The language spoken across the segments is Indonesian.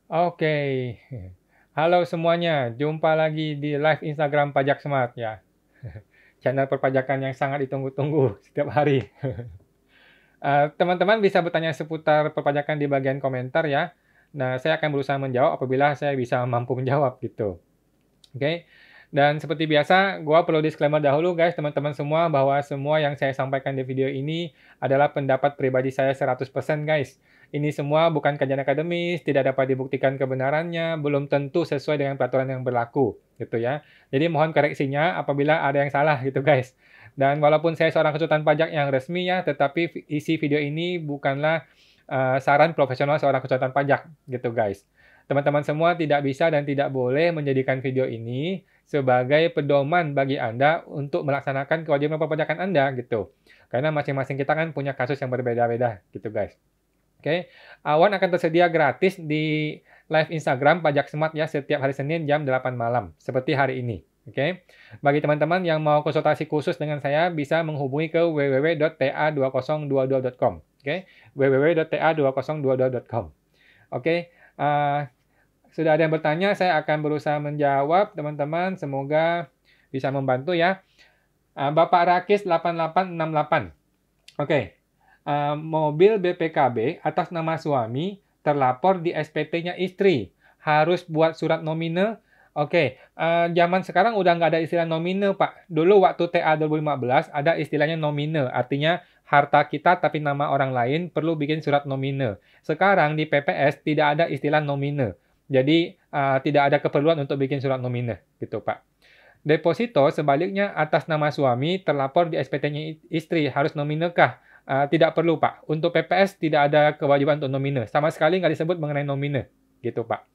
Oke, halo semuanya, jumpa lagi di live Instagram Pajak Smart ya. Channel perpajakan yang sangat ditunggu-tunggu setiap hari. Teman-teman bisa bertanya seputar perpajakan di bagian komentar ya. Nah, saya akan berusaha menjawab apabila saya bisa mampu menjawab gitu. Oke. Dan seperti biasa, gua perlu disclaimer dahulu guys, teman-teman semua, bahwa semua yang saya sampaikan di video ini adalah pendapat pribadi saya 100% guys. Ini semua bukan kajian akademis, tidak dapat dibuktikan kebenarannya, belum tentu sesuai dengan peraturan yang berlaku, gitu ya. Jadi mohon koreksinya apabila ada yang salah gitu guys. Dan walaupun saya seorang konsultan pajak yang resmi ya, tetapi isi video ini bukanlah saran profesional seorang konsultan pajak, gitu guys. Teman-teman semua tidak bisa dan tidak boleh menjadikan video ini sebagai pedoman bagi Anda untuk melaksanakan kewajiban perpajakan Anda gitu. Karena masing-masing kita kan punya kasus yang berbeda-beda gitu guys. Oke, awan akan tersedia gratis di live Instagram Pajak Smart ya setiap hari Senin jam 8 malam seperti hari ini. Oke. Bagi teman-teman yang mau konsultasi khusus dengan saya bisa menghubungi ke www.ta2022.com. Oke. www.ta2022.com. Oke. Sudah ada yang bertanya, saya akan berusaha menjawab, teman-teman. Semoga bisa membantu ya. Bapak Rakis 8868. Oke. Mobil BPKB atas nama suami terlapor di SPT-nya istri. Harus buat surat nomine. Oke. Zaman sekarang udah nggak ada istilah nomine, Pak. Dulu waktu TA 2015 ada istilahnya nomine. Artinya harta kita tapi nama orang lain perlu bikin surat nomine. Sekarang di PPS tidak ada istilah nomine. Jadi tidak ada keperluan untuk bikin surat nomine, gitu Pak. Deposito sebaliknya atas nama suami terlapor di SPT-nya istri harus nomine kah? Tidak perlu Pak. Untuk PPS tidak ada kewajiban untuk nomine. Sama sekali nggak disebut mengenai nomine, gitu Pak.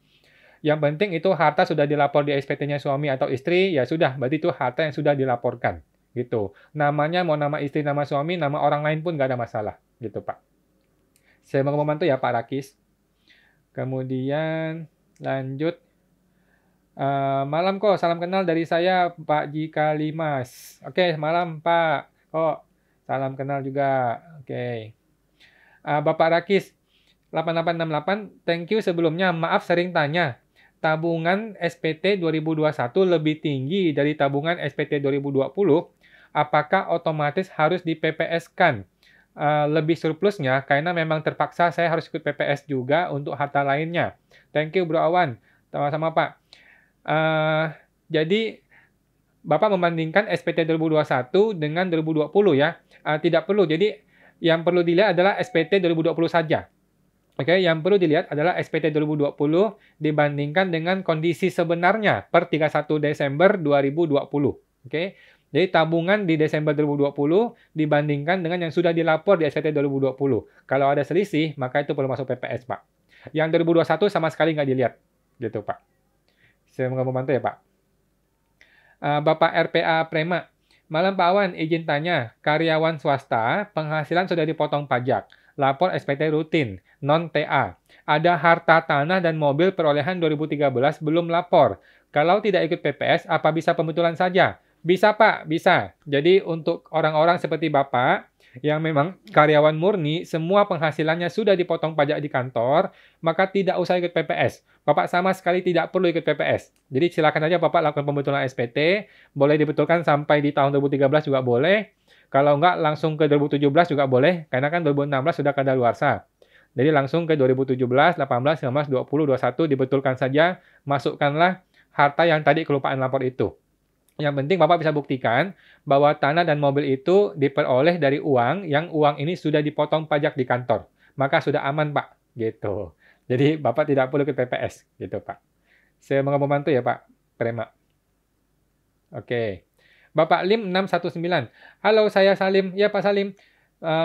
Yang penting itu harta sudah dilapor di SPT-nya suami atau istri, ya sudah, berarti itu harta yang sudah dilaporkan, gitu. Namanya mau nama istri, nama suami, nama orang lain pun nggak ada masalah, gitu Pak. Saya mau membantu ya Pak Rakis. Kemudian lanjut. Malam kok, salam kenal dari saya Pak Jika Limas. Oke, malam Pak. Kok, salam kenal juga. Oke. Bapak Rakis 8868, thank you sebelumnya. Maaf sering tanya. Tabungan SPT 2021 lebih tinggi dari tabungan SPT 2020. Apakah otomatis harus di PPS-kan? Lebih surplusnya karena memang terpaksa saya harus ikut PPS juga untuk harta lainnya. Thank you Bro Awan. Sama-sama Pak. Jadi Bapak membandingkan SPT 2021 dengan 2020 ya. Tidak perlu. Jadi yang perlu dilihat adalah SPT 2020 saja. Oke, yang perlu dilihat adalah SPT 2020 dibandingkan dengan kondisi sebenarnya per 31 Desember 2020. Oke. Jadi tabungan di Desember 2020 dibandingkan dengan yang sudah dilapor di SPT 2020. Kalau ada selisih, maka itu perlu masuk PPS, Pak. Yang 2021 sama sekali nggak dilihat. Gitu, Pak. Semoga membantu ya, Pak. Bapak RPA Prema. Malam Pak Awan, izin tanya. Karyawan swasta, penghasilan sudah dipotong pajak. Lapor SPT rutin, non-TA. Ada harta tanah dan mobil perolehan 2013 belum lapor. Kalau tidak ikut PPS, apa bisa pembetulan saja? Bisa Pak, bisa. Jadi untuk orang-orang seperti Bapak, yang memang karyawan murni, semua penghasilannya sudah dipotong pajak di kantor, maka tidak usah ikut PPS. Bapak sama sekali tidak perlu ikut PPS. Jadi silakan aja Bapak lakukan pembetulan SPT, boleh dibetulkan sampai di tahun 2013 juga boleh. Kalau enggak langsung ke 2017 juga boleh, karena kan 2016 sudah kadaluarsa. Jadi langsung ke 2017, 18, 19, 20, 21 dibetulkan saja, masukkanlah harta yang tadi kelupaan lapor itu. Yang penting Bapak bisa buktikan bahwa tanah dan mobil itu diperoleh dari uang yang uang ini sudah dipotong pajak di kantor. Maka sudah aman, Pak. Gitu. Jadi Bapak tidak perlu ke PPS, gitu, Pak. Saya mau membantu ya, Pak Prema. Oke. Bapak Lim 619. Halo, saya Salim. Ya, Pak Salim.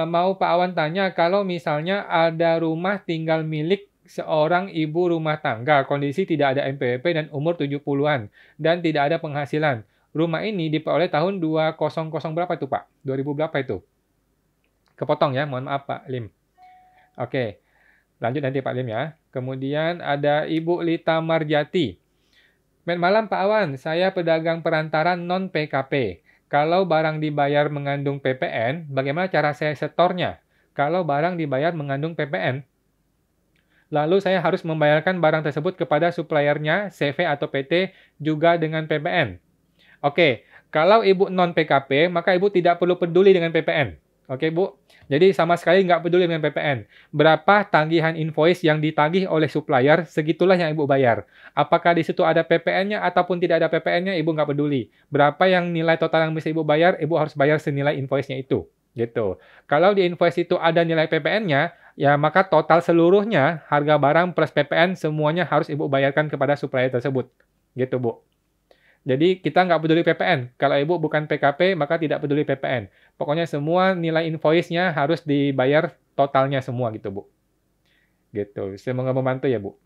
Mau Pak Awan tanya, kalau misalnya ada rumah tinggal milik seorang ibu rumah tangga, kondisi tidak ada NPWP dan umur 70-an, dan tidak ada penghasilan. Rumah ini diperoleh tahun 200 berapa itu, Pak? 2000 berapa itu? Kepotong ya, mohon maaf Pak Lim. Oke, lanjut nanti Pak Lim ya. Kemudian ada Ibu Lita Marjati. Selamat malam Pak Awan, saya pedagang perantaran non-PKP. Kalau barang dibayar mengandung PPN, bagaimana cara saya setornya? Kalau barang dibayar mengandung PPN? Lalu saya harus membayarkan barang tersebut kepada suppliernya, CV atau PT, juga dengan PPN. Oke, kalau Ibu non PKP, maka Ibu tidak perlu peduli dengan PPN. Oke, Bu. Jadi sama sekali nggak peduli dengan PPN. Berapa tagihan invoice yang ditagih oleh supplier, segitulah yang Ibu bayar. Apakah di situ ada PPN-nya ataupun tidak ada PPN-nya, Ibu nggak peduli. Berapa yang nilai total yang bisa Ibu bayar, Ibu harus bayar senilai invoice-nya itu. Gitu. Kalau di invoice itu ada nilai PPN-nya, ya maka total seluruhnya, harga barang plus PPN, semuanya harus Ibu bayarkan kepada supplier tersebut. Gitu, Bu. Jadi kita nggak peduli PPN. Kalau Ibu bukan PKP, maka tidak peduli PPN. Pokoknya semua nilai invoice-nya harus dibayar totalnya semua gitu, Bu. Gitu. Semoga membantu ya, Bu.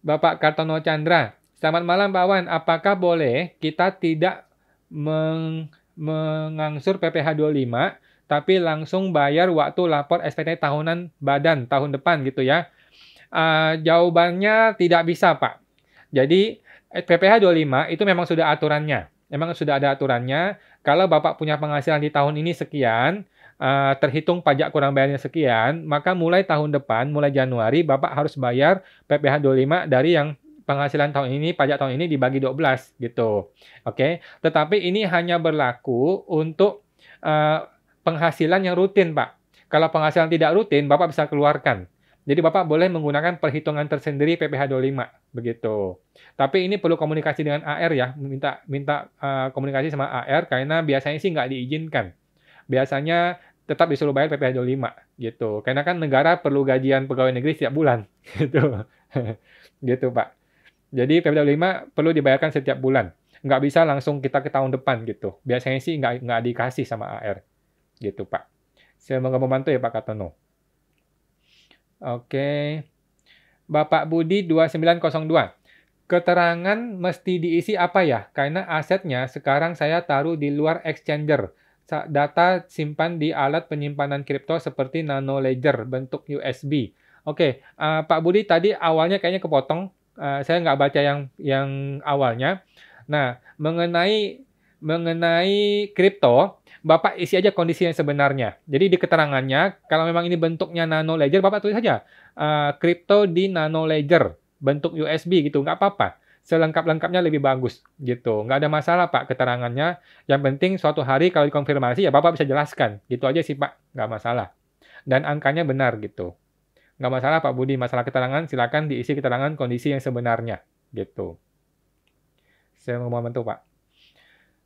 Bapak Kartono Chandra, selamat malam Pak Wan. Apakah boleh kita tidak mengangsur PPh 25, tapi langsung bayar waktu lapor SPT tahunan badan tahun depan gitu ya? Jawabannya tidak bisa, Pak. Jadi PPh 25 itu memang sudah aturannya. Memang sudah ada aturannya. Kalau Bapak punya penghasilan di tahun ini sekian, terhitung pajak kurang bayarnya sekian, maka mulai tahun depan, mulai Januari, Bapak harus bayar PPh 25 dari yang penghasilan tahun ini, pajak tahun ini dibagi 12 gitu. Oke. Tetapi ini hanya berlaku untuk penghasilan yang rutin, Pak. Kalau penghasilan tidak rutin, Bapak bisa keluarkan. Jadi Bapak boleh menggunakan perhitungan tersendiri PPh 25 begitu. Tapi ini perlu komunikasi dengan AR ya, minta komunikasi sama AR karena biasanya sih nggak diizinkan. Biasanya tetap disuruh bayar PPh 25 gitu. Karena kan negara perlu gajian pegawai negeri setiap bulan gitu. Gitu, Pak. Jadi PPh 25 perlu dibayarkan setiap bulan. Nggak bisa langsung kita ke tahun depan gitu. Biasanya sih nggak dikasih sama AR. Gitu, Pak. Semoga membantu ya Pak Kartono. Oke. Bapak Budi 2902. Keterangan mesti diisi apa ya? Karena asetnya sekarang saya taruh di luar exchanger. Data simpan di alat penyimpanan kripto seperti Nano Ledger bentuk USB. Oke, Pak Budi tadi awalnya kayaknya kepotong. Saya nggak baca yang awalnya. Nah, mengenai kripto, Bapak isi aja kondisi yang sebenarnya. Jadi di keterangannya, kalau memang ini bentuknya Nano Ledger, Bapak tulis saja kripto di Nano Ledger bentuk USB gitu, nggak apa-apa. Selengkap-lengkapnya lebih bagus gitu. Nggak ada masalah Pak keterangannya. Yang penting suatu hari kalau dikonfirmasi ya Bapak bisa jelaskan. Gitu aja sih Pak, nggak masalah. Dan angkanya benar gitu. Nggak masalah Pak Budi, masalah keterangan silakan diisi keterangan kondisi yang sebenarnya gitu. Saya mau membantu Pak.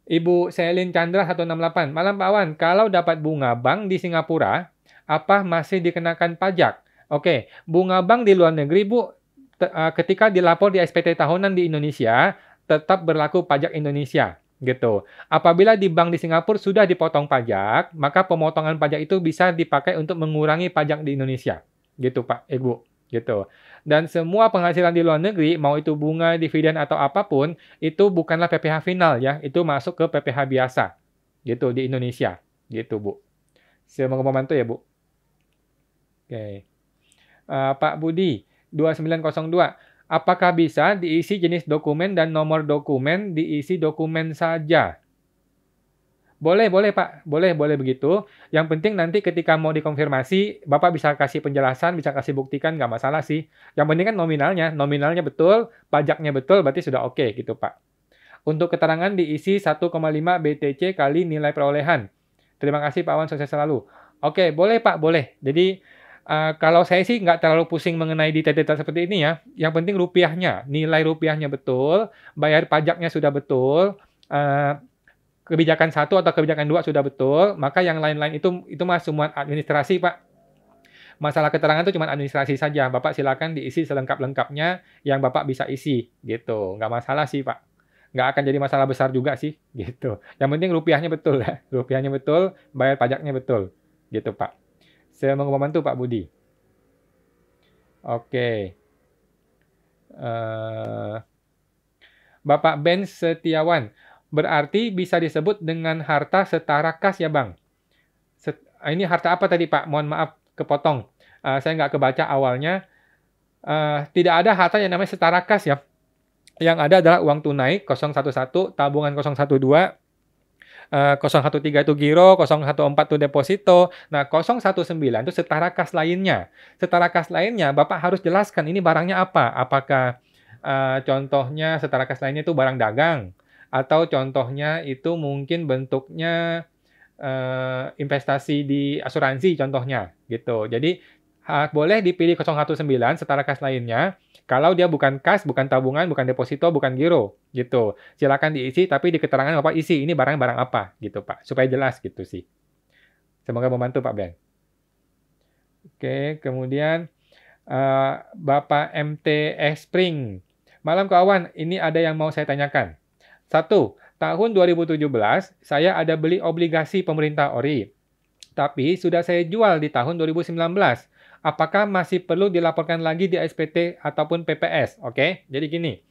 Ibu Selin Chandra 168. Malam Pak Wan, kalau dapat bunga bank di Singapura, apa masih dikenakan pajak? Oke, bunga bank di luar negeri, Bu, ketika dilapor di SPT tahunan di Indonesia, tetap berlaku pajak Indonesia. Gitu. Apabila di bank di Singapura sudah dipotong pajak, maka pemotongan pajak itu bisa dipakai untuk mengurangi pajak di Indonesia. Gitu Pak, Ibu. Gitu. Dan semua penghasilan di luar negeri, mau itu bunga, dividen atau apapun, itu bukanlah PPh final ya, itu masuk ke PPh biasa. Gitu di Indonesia. Gitu, Bu. Semoga membantu ya, Bu. Oke. Pak Budi 2902. Apakah bisa diisi jenis dokumen dan nomor dokumen diisi dokumen saja? Boleh Pak. Boleh begitu. Yang penting nanti ketika mau dikonfirmasi, Bapak bisa kasih penjelasan, bisa kasih buktikan, nggak masalah sih. Yang penting kan nominalnya betul, pajaknya betul, berarti sudah oke gitu Pak. Untuk keterangan diisi 1,5 BTC kali nilai perolehan. Terima kasih Pak Wan, sukses selalu. Oke, boleh Pak, boleh. Jadi, kalau saya sih nggak terlalu pusing mengenai detail-detail seperti ini ya. Yang penting rupiahnya, nilai rupiahnya betul, bayar pajaknya sudah betul, kebijakan 1 atau kebijakan 2 sudah betul, maka yang lain-lain itu mah semua administrasi, Pak. Masalah keterangan itu cuma administrasi saja. Bapak silakan diisi selengkap-lengkapnya yang Bapak bisa isi, gitu. Nggak masalah sih, Pak. Nggak akan jadi masalah besar juga sih, gitu. Yang penting rupiahnya betul ya. Rupiahnya betul, bayar pajaknya betul. Gitu, Pak. Saya mau membantu Pak Budi. Oke. Bapak Ben Setiawan. Berarti bisa disebut dengan harta setara kas ya Bang? Ini harta apa tadi Pak? Mohon maaf kepotong. Saya nggak kebaca awalnya. Tidak ada harta yang namanya setara kas ya. Yang ada adalah uang tunai 011, tabungan 012, 013 itu giro, 014 itu deposito. Nah, 019 itu setara kas lainnya. Setara kas lainnya, Bapak harus jelaskan ini barangnya apa. Apakah contohnya setara kas lainnya itu barang dagang, atau contohnya itu mungkin bentuknya investasi di asuransi contohnya gitu. Jadi boleh dipilih 019 setara kas lainnya. Kalau dia bukan kas, bukan tabungan, bukan deposito, bukan giro gitu. Silakan diisi tapi di keterangan Bapak isi ini barang-barang apa gitu, Pak. Supaya jelas gitu sih. Semoga membantu Pak Ben. Oke, kemudian Bapak MTX Spring. Malam kawan, ini ada yang mau saya tanyakan. 1. Tahun 2017, saya ada beli obligasi pemerintah ORI. Tapi sudah saya jual di tahun 2019. Apakah masih perlu dilaporkan lagi di SPT ataupun PPS? Oke, jadi gini.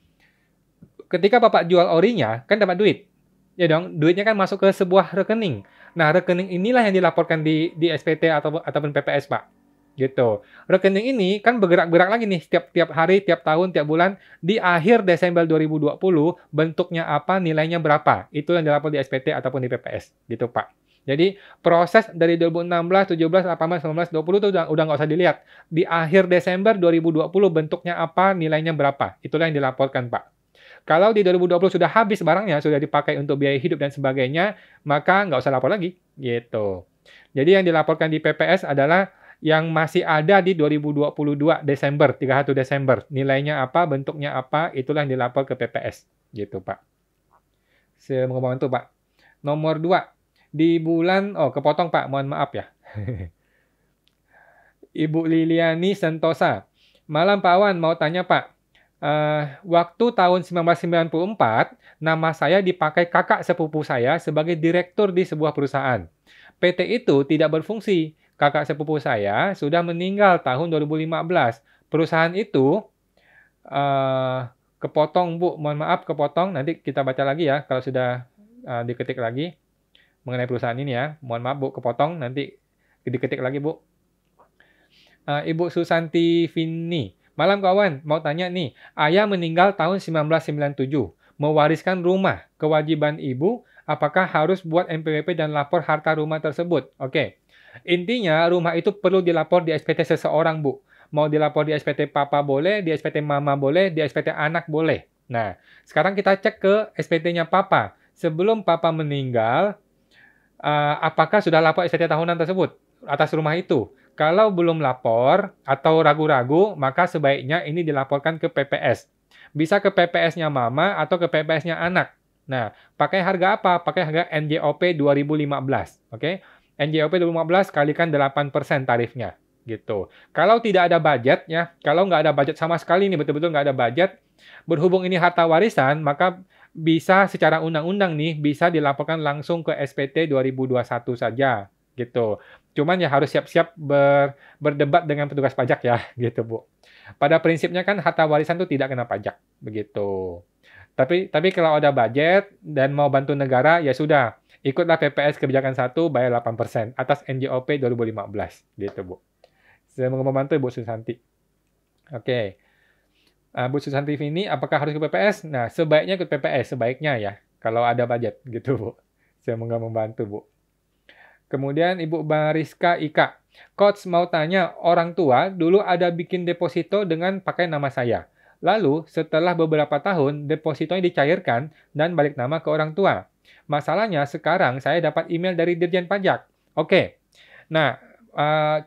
Ketika Bapak jual ORI-nya, kan dapat duit. Ya dong, duitnya kan masuk ke sebuah rekening. Nah, rekening inilah yang dilaporkan di SPT ataupun PPS, Pak. Gitu. Rekening ini kan bergerak-gerak lagi nih tiap hari, tiap tahun, tiap bulan. Di akhir Desember 2020, bentuknya apa, nilainya berapa. Itu yang dilapor di SPT ataupun di PPS. Gitu, Pak. Jadi proses dari 2016, 17, 18, 19, 20 itu udah nggak usah dilihat. Di akhir Desember 2020 bentuknya apa, nilainya berapa. Itulah yang dilaporkan, Pak. Kalau di 2020 sudah habis barangnya, sudah dipakai untuk biaya hidup dan sebagainya, maka nggak usah lapor lagi. Gitu. Jadi yang dilaporkan di PPS adalah yang masih ada di 2022 Desember, 31 Desember. Nilainya apa, bentuknya apa, itulah yang dilapor ke PPS. Gitu, Pak. Semoga membantu, Pak. Nomor 2. Di bulan, kepotong Pak, mohon maaf ya. Ibu Liliani Sentosa. Malam Pak Wan, mau tanya Pak. Waktu tahun 1994, nama saya dipakai kakak sepupu saya sebagai direktur di sebuah perusahaan. PT itu tidak berfungsi. Kakak sepupu saya sudah meninggal tahun 2015. Perusahaan itu kepotong Bu, mohon maaf kepotong. Nanti kita baca lagi ya kalau sudah diketik lagi mengenai perusahaan ini ya. Mohon maaf Bu, kepotong, nanti diketik lagi Bu. Ibu Susanti Vini. Malam kawan, mau tanya nih. Ayah meninggal tahun 1997. Mewariskan rumah. Kewajiban ibu, apakah harus buat NPWP dan lapor harta rumah tersebut? Oke. Intinya, rumah itu perlu dilapor di SPT seseorang Bu. Mau dilapor di SPT papa boleh, di SPT mama boleh, di SPT anak boleh. Nah, sekarang kita cek ke SPT-nya papa. Sebelum papa meninggal, apakah sudah lapor SPT tahunan tersebut atas rumah itu? Kalau belum lapor atau ragu-ragu, maka sebaiknya ini dilaporkan ke PPS. Bisa ke PPS-nya mama atau ke PPS-nya anak. Nah, pakai harga apa? Pakai harga NJOP 2015. Oke? NJOP 2015 kalikan 8% tarifnya. Gitu. Kalau tidak ada budget, ya, kalau nggak ada budget sama sekali nih, betul-betul nggak ada budget, berhubung ini harta warisan, maka bisa secara undang-undang nih bisa dilaporkan langsung ke SPT 2021 saja gitu. Cuman ya harus siap-siap berdebat dengan petugas pajak ya gitu Bu. Pada prinsipnya kan harta warisan itu tidak kena pajak begitu. Tapi kalau ada budget dan mau bantu negara ya sudah ikutlah PPS kebijakan 1 bayar 8% atas NJOP 2015 gitu Bu. Semoga membantu Bu Susanti. Oke. Bu Susanti ini apakah harus ke PPS? Nah, sebaiknya ke PPS, sebaiknya ya, kalau ada budget gitu, Bu. Semoga membantu, Bu. Kemudian Ibu Bariska Ika. Coach mau tanya, orang tua dulu ada bikin deposito dengan pakai nama saya. Lalu, setelah beberapa tahun, depositonya dicairkan dan balik nama ke orang tua. Masalahnya, sekarang saya dapat email dari Dirjen Pajak. Oke. Nah,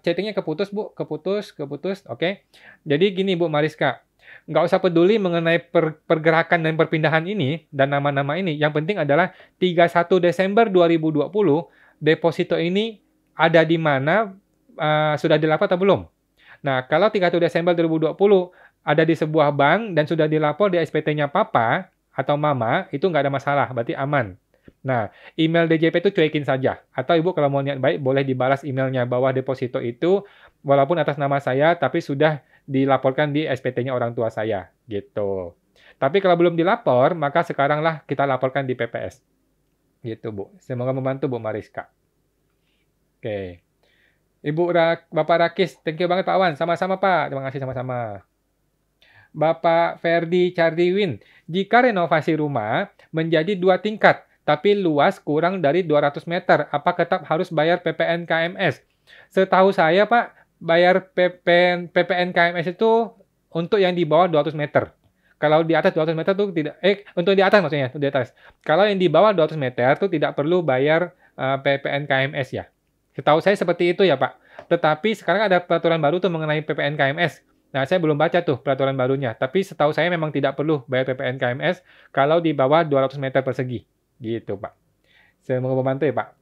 chattingnya keputus, Bu. Keputus. Oke. Jadi gini, Bu Mariska. Nggak usah peduli mengenai pergerakan dan perpindahan ini dan nama-nama ini. Yang penting adalah 31 Desember 2020, deposito ini ada di mana, sudah dilapor atau belum. Nah, kalau 31 Desember 2020 ada di sebuah bank dan sudah dilapor di SPT-nya papa atau mama, itu nggak ada masalah, berarti aman. Nah, email DJP itu cuekin saja. Atau Ibu kalau mau niat baik, boleh dibalas emailnya bahwa deposito itu, walaupun atas nama saya, tapi sudah dilaporkan di SPT-nya orang tua saya. Gitu. Tapi kalau belum dilapor, maka sekaranglah kita laporkan di PPS. Gitu, Bu. Semoga membantu, Bu Mariska. Oke. Bapak Rakis, thank you banget Pak Wan. Sama-sama Pak. Terima kasih sama-sama. Bapak Ferdi Chardiwin, jika renovasi rumah menjadi 2 tingkat, tapi luas kurang dari 200 meter. Apa tetap harus bayar PPN KMS? Setahu saya, Pak, bayar PPN KMS itu untuk yang di bawah 200 meter. Kalau di atas 200 meter tuh tidak, untuk di atas maksudnya, untuk di atas. Kalau yang di bawah 200 meter tuh tidak perlu bayar PPN KMS ya. Setahu saya seperti itu ya, Pak. Tetapi sekarang ada peraturan baru tuh mengenai PPN KMS. Nah, saya belum baca tuh peraturan barunya. Tapi setahu saya memang tidak perlu bayar PPN KMS kalau di bawah 200 meter persegi. Gitu, Pak. Semoga membantu ya, Pak.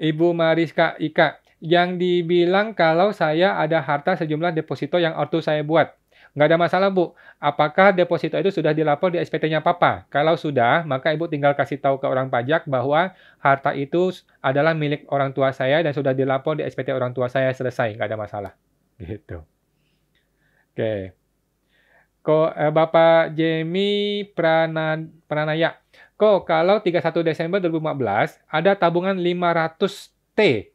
Ibu Mariska Ika, yang dibilang kalau saya ada harta sejumlah deposito yang ortu saya buat. Nggak ada masalah, Bu. Apakah deposito itu sudah dilapor di SPT-nya Papa? Kalau sudah, maka Ibu tinggal kasih tahu ke orang pajak bahwa harta itu adalah milik orang tua saya dan sudah dilapor di SPT orang tua saya, selesai. Nggak ada masalah. Gitu. Oke. Bapak Jemi Pranaya. Kalau 31 Desember 2015 ada tabungan 500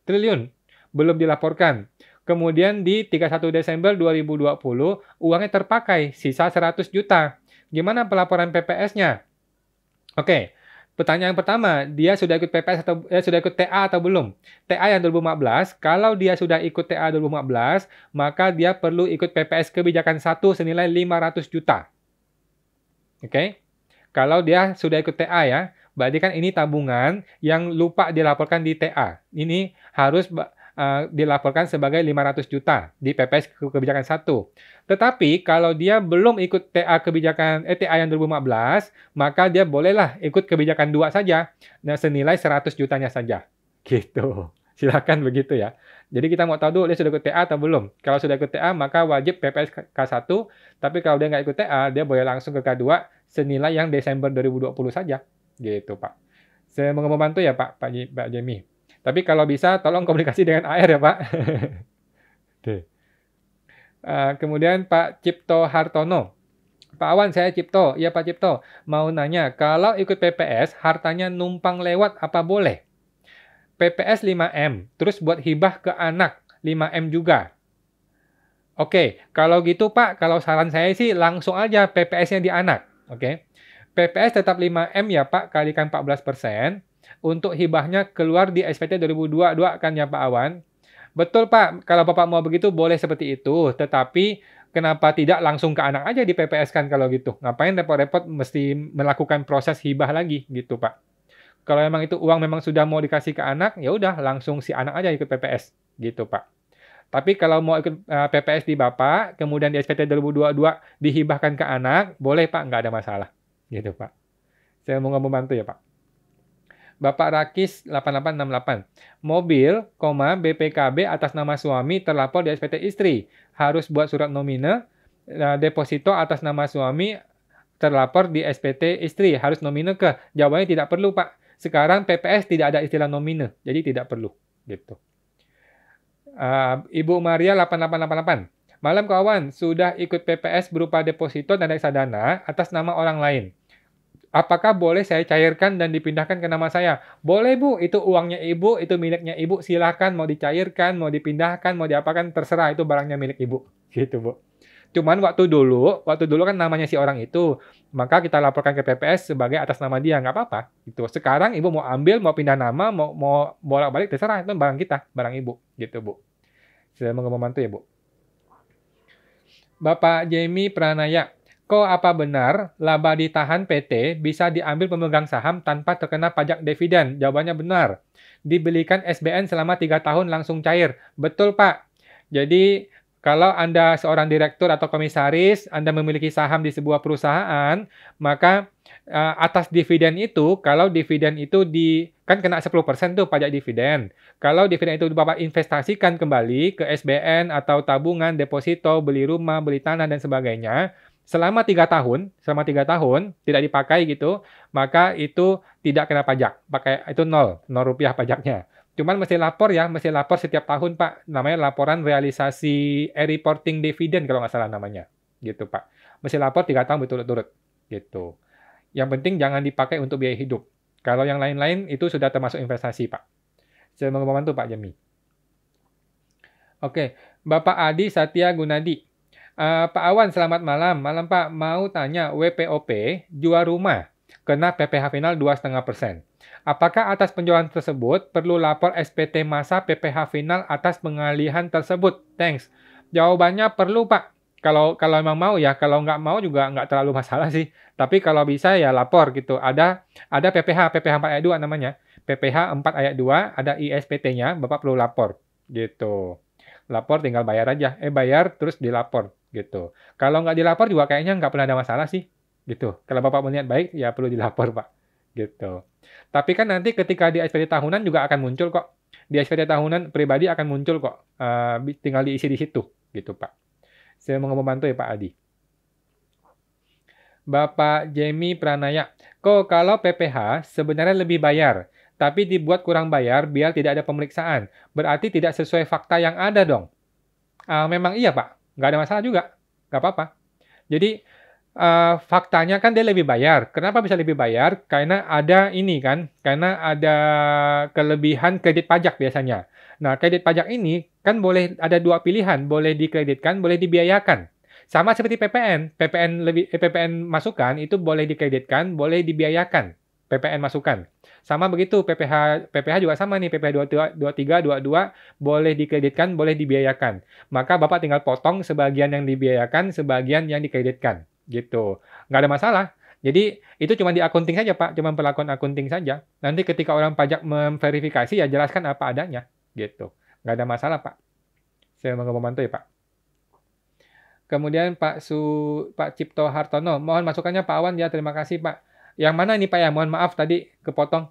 triliun belum dilaporkan. Kemudian di 31 Desember 2020 uangnya terpakai, sisa 100 juta. Gimana pelaporan PPS-nya? Oke. Pertanyaan pertama, dia sudah ikut PPS atau sudah ikut TA atau belum? TA yang 2015, kalau dia sudah ikut TA 2015, maka dia perlu ikut PPS kebijakan 1 senilai 500 juta. Oke? Kalau dia sudah ikut TA ya, berarti kan ini tabungan yang lupa dilaporkan di TA. Ini harus dilaporkan sebagai 500 juta di PPS kebijakan 1. Tetapi kalau dia belum ikut TA TA yang 2015, maka dia bolehlah ikut kebijakan 2 saja, nah senilai 100 jutanya saja. Gitu. Silakan begitu ya. Jadi kita mau tahu dulu dia sudah ikut TA atau belum. Kalau sudah ikut TA, maka wajib PPS K1, tapi kalau dia nggak ikut TA, dia boleh langsung ke K2 senilai yang Desember 2020 saja. Gitu, Pak. Saya mau membantu ya, Pak Jemi. Tapi kalau bisa, tolong komunikasi dengan AR ya, Pak. Oke. Kemudian Pak Cipto Hartono. Pak Awan, saya Cipto. Iya, Pak Cipto. Mau nanya, kalau ikut PPS, hartanya numpang lewat apa boleh? PPS 5M, terus buat hibah ke anak 5M juga. Oke, kalau gitu Pak, kalau saran saya sih langsung aja PPS-nya di anak. Oke. PPS tetap 5M ya Pak, kalikan 14%. Untuk hibahnya keluar di SPT 2022 kan ya Pak Awan? Betul Pak, kalau Bapak mau begitu boleh seperti itu. Tetapi kenapa tidak langsung ke anak aja di PPS kan kalau gitu? Ngapain repot-repot mesti melakukan proses hibah lagi gitu Pak? Kalau memang itu uang memang sudah mau dikasih ke anak, ya udah langsung si anak aja ikut PPS gitu Pak. Tapi kalau mau ikut PPS di Bapak, kemudian di SPT 2022 dihibahkan ke anak, boleh Pak, nggak ada masalah. Gitu Pak. Saya mau membantu ya Pak. Bapak Rakis 8868. Mobil, BPKB atas nama suami terlapor di SPT istri. Harus buat surat nomine, deposito atas nama suami terlapor di SPT istri. Harus nomine ke? Jawabannya tidak perlu, Pak. Sekarang PPS tidak ada istilah nomine, jadi tidak perlu. Gitu. Ibu Maria 8888. Malam kawan, sudah ikut PPS berupa deposito dan reksadana atas nama orang lain. Apakah boleh saya cairkan dan dipindahkan ke nama saya? Boleh Bu, itu uangnya Ibu, itu miliknya Ibu, silakan mau dicairkan, mau dipindahkan, mau diapakan, terserah, itu barangnya milik Ibu. Gitu Bu. Cuman waktu dulu kan namanya si orang itu, maka kita laporkan ke PPS sebagai atas nama dia, nggak apa-apa. Gitu. Sekarang Ibu mau ambil, mau pindah nama, mau bolak-balik, terserah, itu barang kita, barang Ibu. Gitu Bu. Saya mau membantu ya Bu. Bapak Jamie Pranaya. Apa benar laba ditahan PT bisa diambil pemegang saham tanpa terkena pajak dividen? Jawabannya benar. Dibelikan SBN selama 3 tahun langsung cair. Betul, Pak. Jadi, kalau Anda seorang direktur atau komisaris, Anda memiliki saham di sebuah perusahaan, maka atas dividen itu, kalau dividen itu kan kena 10% tuh pajak dividen. Kalau dividen itu Bapak investasikan kembali ke SBN atau tabungan, deposito, beli rumah, beli tanah, dan sebagainya, selama 3 tahun tidak dipakai gitu, maka itu tidak kena pajak. Itu 0 rupiah pajaknya. Cuman mesti lapor ya, mesti lapor setiap tahun Pak. Namanya laporan realisasi reporting dividen kalau nggak salah namanya. Gitu Pak. Mesti lapor 3 tahun berturut-turut. Gitu. Yang penting jangan dipakai untuk biaya hidup. Kalau yang lain-lain itu sudah termasuk investasi Pak. Saya mau membantu Pak Jami. Oke, Bapak Adi Satya Gunadi. Pak Awan, selamat malam. Malam Pak, mau tanya WPOP jual rumah. kena PPh final 2,5%. Apakah atas penjualan tersebut perlu lapor SPT masa PPh final atas pengalihan tersebut? Thanks. Jawabannya perlu, Pak. Kalau emang mau ya, kalau nggak mau juga nggak terlalu masalah sih. Tapi kalau bisa ya lapor gitu. Ada PPh 4 ayat 2 namanya. PPh 4 ayat 2, ada ISPT-nya, Bapak perlu lapor. Gitu. Lapor tinggal bayar aja. Bayar terus dilapor. Gitu. Kalau nggak dilapor juga kayaknya nggak pernah ada masalah sih. Gitu. Kalau Bapak melihat baik, ya perlu dilapor, Pak. Gitu. Tapi kan nanti ketika di SPT tahunan juga akan muncul kok. Di SPT tahunan pribadi akan muncul kok. Tinggal diisi di situ. Gitu, Pak. Saya mau membantu ya, Pak Adi. Bapak Jamie Pranaya. Kok kalau PPh sebenarnya lebih bayar, tapi dibuat kurang bayar biar tidak ada pemeriksaan. Berarti tidak sesuai fakta yang ada dong. Memang iya, Pak. Nggak ada masalah juga. Nggak apa-apa. Jadi, faktanya kan dia lebih bayar. Kenapa bisa lebih bayar? Karena ada ini kan, karena ada kelebihan kredit pajak biasanya. Nah, kredit pajak ini kan boleh ada dua pilihan, boleh dikreditkan, boleh dibiayakan. Sama seperti PPN, PPN masukan itu boleh dikreditkan, boleh dibiayakan. PPN masukan. Sama begitu, PPh juga sama nih, PPh 23, 22, boleh dikreditkan, boleh dibiayakan. Maka Bapak tinggal potong sebagian yang dibiayakan, sebagian yang dikreditkan. Gitu. Nggak ada masalah. Jadi, itu cuma di akunting saja, Pak. Cuma perlakuan akunting saja. Nanti ketika orang pajak memverifikasi, ya jelaskan apa adanya. Gitu. Nggak ada masalah, Pak. Saya mau membantu ya, Pak. Kemudian Pak Cipto Hartono, mohon masukannya Pak Awan ya, terima kasih Pak. Yang mana nih Pak ya? Mohon maaf tadi kepotong.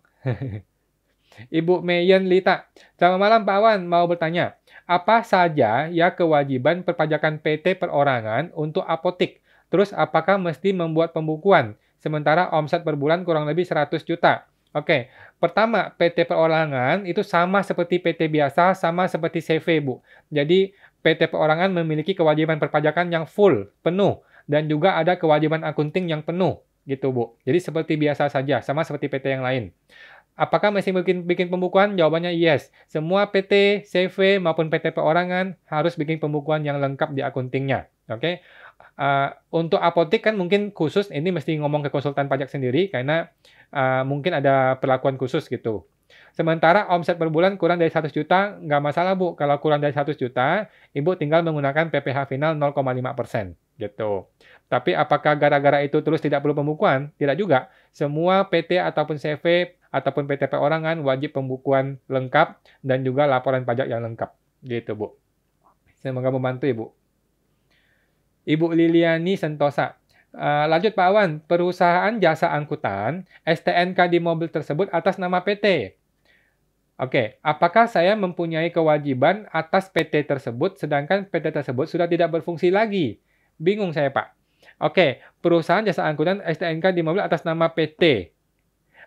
Ibu Meyen Lita, selamat malam Pak Awan, mau bertanya, apa saja ya kewajiban perpajakan PT perorangan untuk apotik? Terus apakah mesti membuat pembukuan? Sementara omset per bulan kurang lebih 100 juta. Oke, pertama PT perorangan itu sama seperti PT biasa, sama seperti CV Bu. Jadi PT perorangan memiliki kewajiban perpajakan yang full, penuh, dan juga ada kewajiban akunting yang penuh, gitu Bu. Jadi seperti biasa saja, sama seperti PT yang lain. Apakah masih bikin pembukuan? Jawabannya yes. Semua PT, CV, maupun PT perorangan harus bikin pembukuan yang lengkap di akuntingnya. Oke? Untuk apotek kan mungkin khusus, ini mesti ngomong ke konsultan pajak sendiri, karena mungkin ada perlakuan khusus gitu. Sementara omset per bulan kurang dari 100 juta, nggak masalah Bu. Kalau kurang dari 100 juta, Ibu tinggal menggunakan PPh final 0,5%. Gitu. Tapi apakah gara-gara itu terus tidak perlu pembukuan? Tidak juga. Semua PT ataupun CV ataupun PT perorangan wajib pembukuan lengkap dan juga laporan pajak yang lengkap. Gitu Bu. Semoga membantu Ibu. Ibu Liliani Sentosa. Lanjut Pak Awan, perusahaan jasa angkutan, STNK di mobil tersebut atas nama PT. Oke, apakah saya mempunyai kewajiban atas PT tersebut sedangkan PT tersebut sudah tidak berfungsi lagi? Bingung saya, Pak. Oke, perusahaan jasa angkutan STNK di mobil atas nama PT.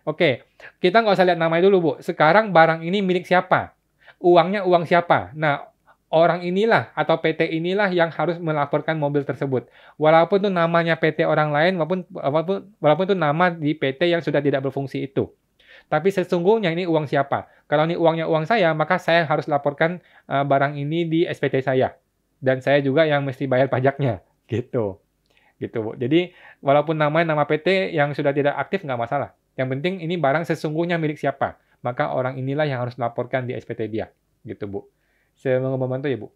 Oke, kita nggak usah lihat namanya dulu, Bu. Sekarang barang ini milik siapa? Uangnya uang siapa? Nah, orang inilah atau PT inilah yang harus melaporkan mobil tersebut. Walaupun itu namanya PT orang lain, walaupun itu nama di PT yang sudah tidak berfungsi itu. Tapi sesungguhnya ini uang siapa? Kalau ini uangnya uang saya, maka saya harus laporkan barang ini di SPT saya. Dan saya juga yang mesti bayar pajaknya. Gitu. Gitu, Bu. Jadi, walaupun namanya nama PT yang sudah tidak aktif, nggak masalah. Yang penting ini barang sesungguhnya milik siapa. Maka orang inilah yang harus laporkan di SPT dia. Gitu, Bu. Saya mau membantu ya, Bu.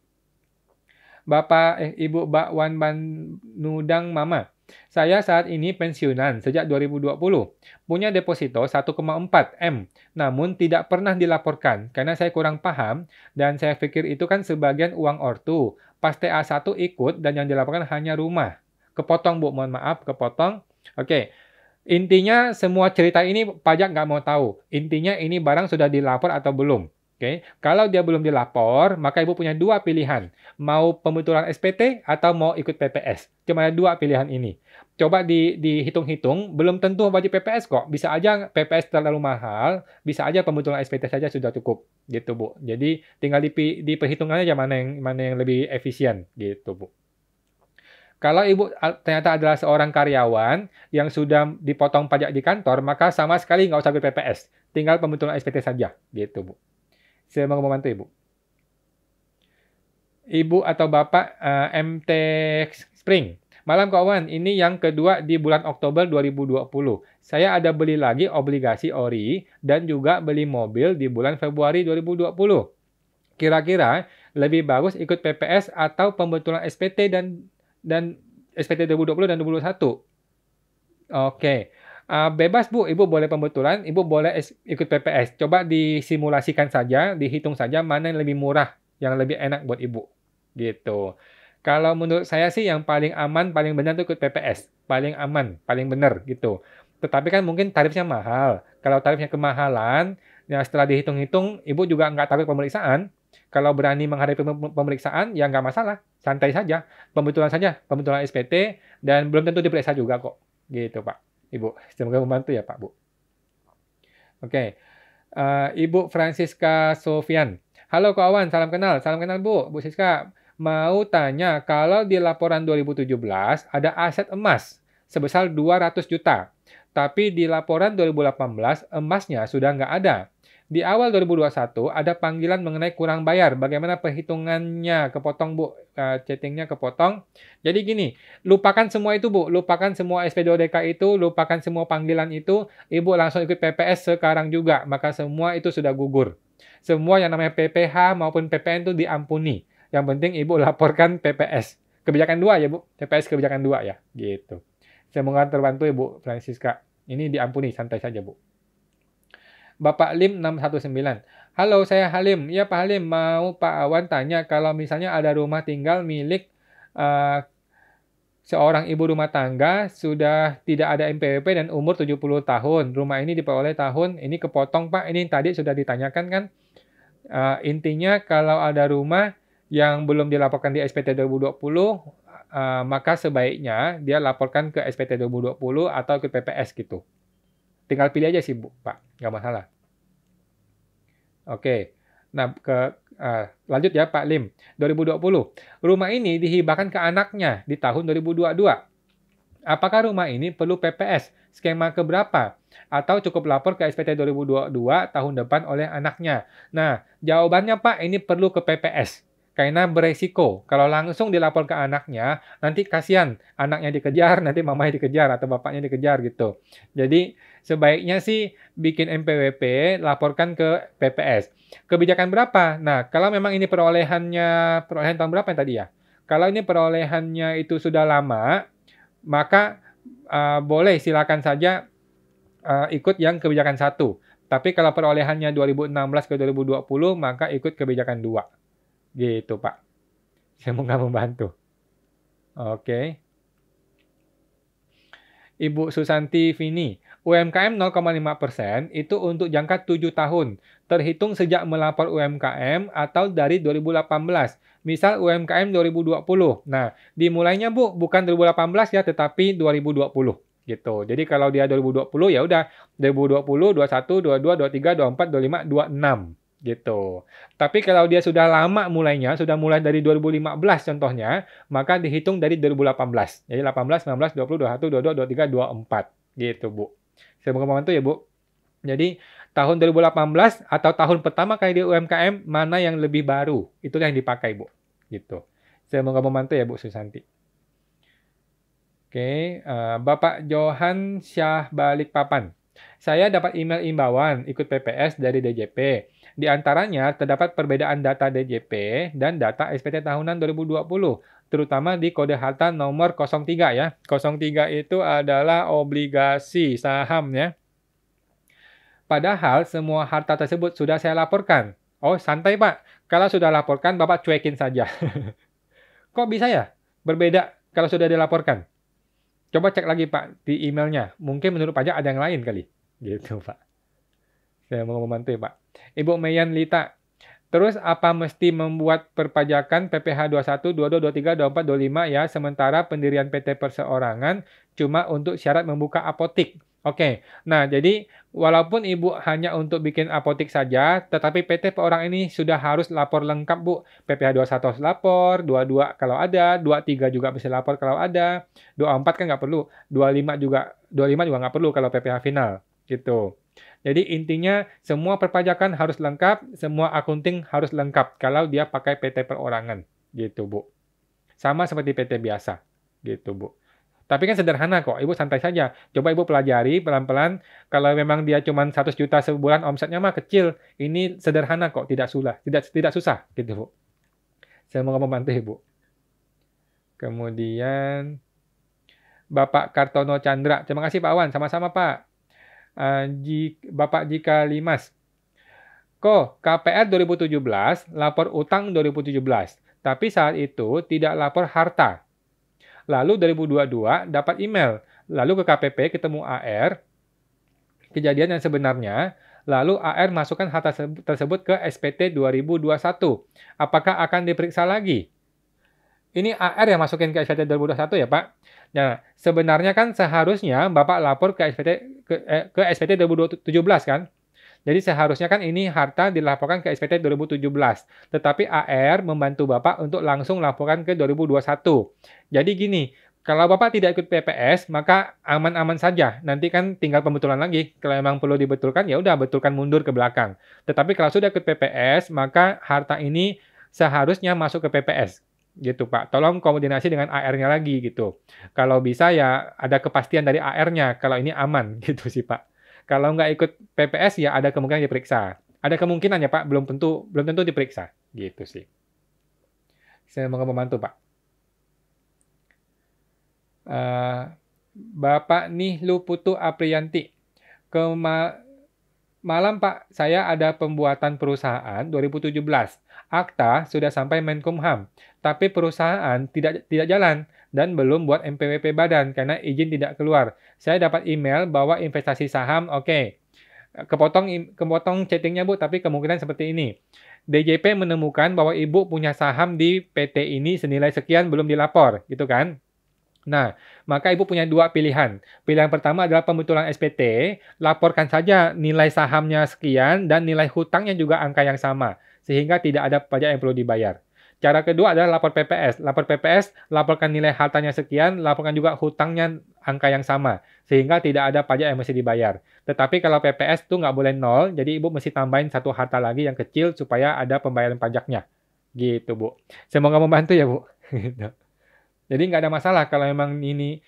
Ibu Bakwan Banudang Mama. Saya saat ini pensiunan sejak 2020. Punya deposito 1,4 M. Namun tidak pernah dilaporkan karena saya kurang paham dan saya pikir itu kan sebagian uang ortu. Pas TA1 ikut dan yang dilaporkan hanya rumah. Kepotong Bu, mohon maaf, kepotong. Oke. Intinya semua cerita ini pajak nggak mau tahu. Intinya ini barang sudah dilapor atau belum. Oke, kalau dia belum dilapor, maka Ibu punya dua pilihan. Mau pembetulan SPT atau mau ikut PPS. Cuma ada dua pilihan ini. Coba dihitung-hitung, belum tentu wajib PPS kok. Bisa aja PPS terlalu mahal, bisa aja pembetulan SPT saja sudah cukup. Gitu, Bu. Jadi tinggal diperhitungkan aja mana yang lebih efisien. Gitu, Bu. Kalau Ibu ternyata adalah seorang karyawan yang sudah dipotong pajak di kantor, maka sama sekali nggak usah ikut PPS. Tinggal pembetulan SPT saja. Gitu, Bu. Saya mau membantu Ibu. Ibu atau Bapak MT Spring. Malam kawan, ini yang kedua di bulan Oktober 2020. Saya ada beli lagi obligasi ori dan juga beli mobil di bulan Februari 2020. Kira-kira lebih bagus ikut PPS atau pembetulan SPT dan SPT 2020 dan 2021? Oke. Bebas Bu, Ibu boleh pembetulan, Ibu boleh ikut PPS. Coba disimulasikan saja, dihitung saja mana yang lebih murah, yang lebih enak buat Ibu. Gitu. Kalau menurut saya sih yang paling aman, paling benar itu ikut PPS. Paling aman, paling benar gitu. Tetapi kan mungkin tarifnya mahal. Kalau tarifnya kemahalan, ya setelah dihitung-hitung, Ibu juga nggak takut pemeriksaan. Kalau berani menghadapi pemeriksaan, ya nggak masalah. Santai saja. Pembetulan saja, pembetulan SPT, dan belum tentu diperiksa juga kok. Gitu Pak. Ibu, semoga membantu ya Pak Bu. Oke. Ibu Francisca Sofian. Halo kawan, salam kenal. Salam kenal Bu. Bu Siska, mau tanya, kalau di laporan 2017 ada aset emas sebesar 200 juta. Tapi di laporan 2018 emasnya sudah nggak ada. Di awal 2021 ada panggilan mengenai kurang bayar. Bagaimana perhitungannya? Kepotong Bu, chattingnya kepotong. Jadi gini, lupakan semua itu Bu. Lupakan semua SP2DK itu, lupakan semua panggilan itu. Ibu langsung ikut PPS sekarang juga. Maka semua itu sudah gugur. Semua yang namanya PPH maupun PPN itu diampuni. Yang penting Ibu laporkan PPS. Kebijakan 2 ya Bu. PPS kebijakan 2 ya. Gitu. Semoga terbantu Ibu Francisca. Ini diampuni, santai saja Bu. Bapak Lim 619. Halo, saya Halim. Ya Pak Halim, mau Pak Awan tanya kalau misalnya ada rumah tinggal milik seorang ibu rumah tangga sudah tidak ada NPWP dan umur 70 tahun. Rumah ini diperoleh tahun, ini kepotong Pak, ini tadi sudah ditanyakan kan. Intinya kalau ada rumah yang belum dilaporkan di SPT 2020, maka sebaiknya dia laporkan ke SPT 2020 atau ke PPS gitu. Tinggal pilih aja sih Bu, Pak, nggak masalah. Oke, nah lanjut ya Pak Lim. 2020, rumah ini dihibahkan ke anaknya di tahun 2022. Apakah rumah ini perlu PPS? Skema keberapa? Atau cukup lapor ke SPT 2022 tahun depan oleh anaknya? Nah, jawabannya Pak, ini perlu ke PPS. Karena beresiko. Kalau langsung dilapor ke anaknya, nanti kasihan. Anaknya dikejar, nanti mamanya dikejar, atau bapaknya dikejar gitu. Jadi, sebaiknya sih bikin NPWP, laporkan ke PPS. Kebijakan berapa? Nah, kalau memang ini perolehan tahun berapa yang tadi ya? Kalau ini perolehannya itu sudah lama, maka boleh silakan saja ikut yang kebijakan 1. Tapi kalau perolehannya 2016 ke 2020, maka ikut kebijakan 2. Gitu, Pak. Semoga membantu. Oke. Ibu Susanti Vini, UMKM 0,5% itu untuk jangka 7 tahun. Terhitung sejak melapor UMKM atau dari 2018. Misal UMKM 2020. Nah, dimulainya Bu, bukan 2018 ya, tetapi 2020. Gitu. Jadi kalau dia 2020 ya udah 2020, 21, 22, 23, 24, 25, 26. Gitu. Tapi kalau dia sudah lama mulainya, sudah mulai dari 2015 contohnya, maka dihitung dari 2018. Jadi 18, 19, 20, 21, 22, 23, 24. Gitu, Bu. Semoga membantu ya, Bu. Jadi tahun 2018 atau tahun pertama kali di UMKM, mana yang lebih baru? Itulah yang dipakai, Bu. Gitu. Semoga membantu ya, Bu Susanti. Oke, Bapak Johan Syah Balikpapan. Saya dapat email imbauan ikut PPS dari DJP. Di antaranya terdapat perbedaan data DJP dan data SPT tahunan 2020, terutama di kode harta nomor 03 ya. 03 itu adalah obligasi saham ya. Padahal semua harta tersebut sudah saya laporkan. Oh, santai Pak. Kalau sudah laporkan, Bapak cuekin saja. Kok bisa ya? Berbeda kalau sudah dilaporkan. Coba cek lagi Pak di emailnya. Mungkin menurut pajak ada yang lain kali. Gitu Pak. Saya mau membantu ya Pak. Ibu Mayan Lita. Terus apa mesti membuat perpajakan PPh 21, 22, 23, 24, 25 ya. Sementara pendirian PT perseorangan cuma untuk syarat membuka apotik. Oke, nah jadi walaupun Ibu hanya untuk bikin apotik saja, tetapi PT perseorangan ini sudah harus lapor lengkap Bu. PPh 21 harus lapor, 22 kalau ada, 23 juga bisa lapor kalau ada, 24 kan nggak perlu, 25 juga nggak perlu kalau PPh final. Gitu. Jadi intinya semua perpajakan harus lengkap, semua akunting harus lengkap kalau dia pakai PT perorangan. Gitu Bu. Sama seperti PT biasa. gitu Bu. Tapi kan sederhana kok, Ibu santai saja. Coba Ibu pelajari pelan-pelan, kalau memang dia cuma 100 juta sebulan omsetnya mah kecil, ini sederhana kok, tidak susah gitu Bu. Semoga membantu Ibu. Kemudian Bapak Kartono Chandra, terima kasih Pak Wan, sama-sama Pak. Bapak Jika Limas, KPR 2017, lapor utang 2017, tapi saat itu tidak lapor harta. Lalu 2022 dapat email, lalu ke KPP ketemu AR, kejadian yang sebenarnya, lalu AR masukkan harta tersebut ke SPT 2021. Apakah akan diperiksa lagi? Ini AR yang masukin ke SPT 2021 ya Pak? Nah, sebenarnya kan seharusnya Bapak lapor ke SPT 2017 kan? Jadi seharusnya kan ini harta dilaporkan ke SPT 2017. Tetapi AR membantu Bapak untuk langsung laporkan ke 2021. Jadi gini, kalau Bapak tidak ikut PPS, maka aman-aman saja. Nanti kan tinggal pembetulan lagi. Kalau memang perlu dibetulkan, ya udah betulkan mundur ke belakang. Tetapi kalau sudah ikut PPS, maka harta ini seharusnya masuk ke PPS. Gitu Pak. Tolong koordinasi dengan AR-nya lagi gitu. Kalau bisa ya ada kepastian dari AR-nya kalau ini aman gitu sih Pak. Kalau nggak ikut PPS ya ada kemungkinan diperiksa. Ada kemungkinan ya Pak, belum tentu diperiksa. Gitu sih. Saya mau membantu Pak. Bapak Nihlu Putu Apriyanti. Malam Pak, saya ada pembuatan perusahaan 2017. Akta sudah sampai Menkumham, tapi perusahaan tidak jalan dan belum buat MPWP badan karena izin tidak keluar. Saya dapat email bahwa investasi saham oke. Kepotong chattingnya Bu, tapi kemungkinan seperti ini. DJP menemukan bahwa Ibu punya saham di PT ini senilai sekian belum dilapor, gitu kan? Nah, maka Ibu punya dua pilihan. Pilihan pertama adalah pembetulan SPT, laporkan saja nilai sahamnya sekian dan nilai hutangnya juga angka yang sama, sehingga tidak ada pajak yang perlu dibayar. Cara kedua adalah lapor PPS. Lapor PPS, laporkan nilai hartanya sekian, laporkan juga hutangnya angka yang sama, sehingga tidak ada pajak yang mesti dibayar. Tetapi kalau PPS itu nggak boleh nol, jadi Ibu mesti tambahin satu harta lagi yang kecil supaya ada pembayaran pajaknya. Gitu, Bu. Semoga membantu ya, Bu. Jadi nggak ada masalah kalau memang ini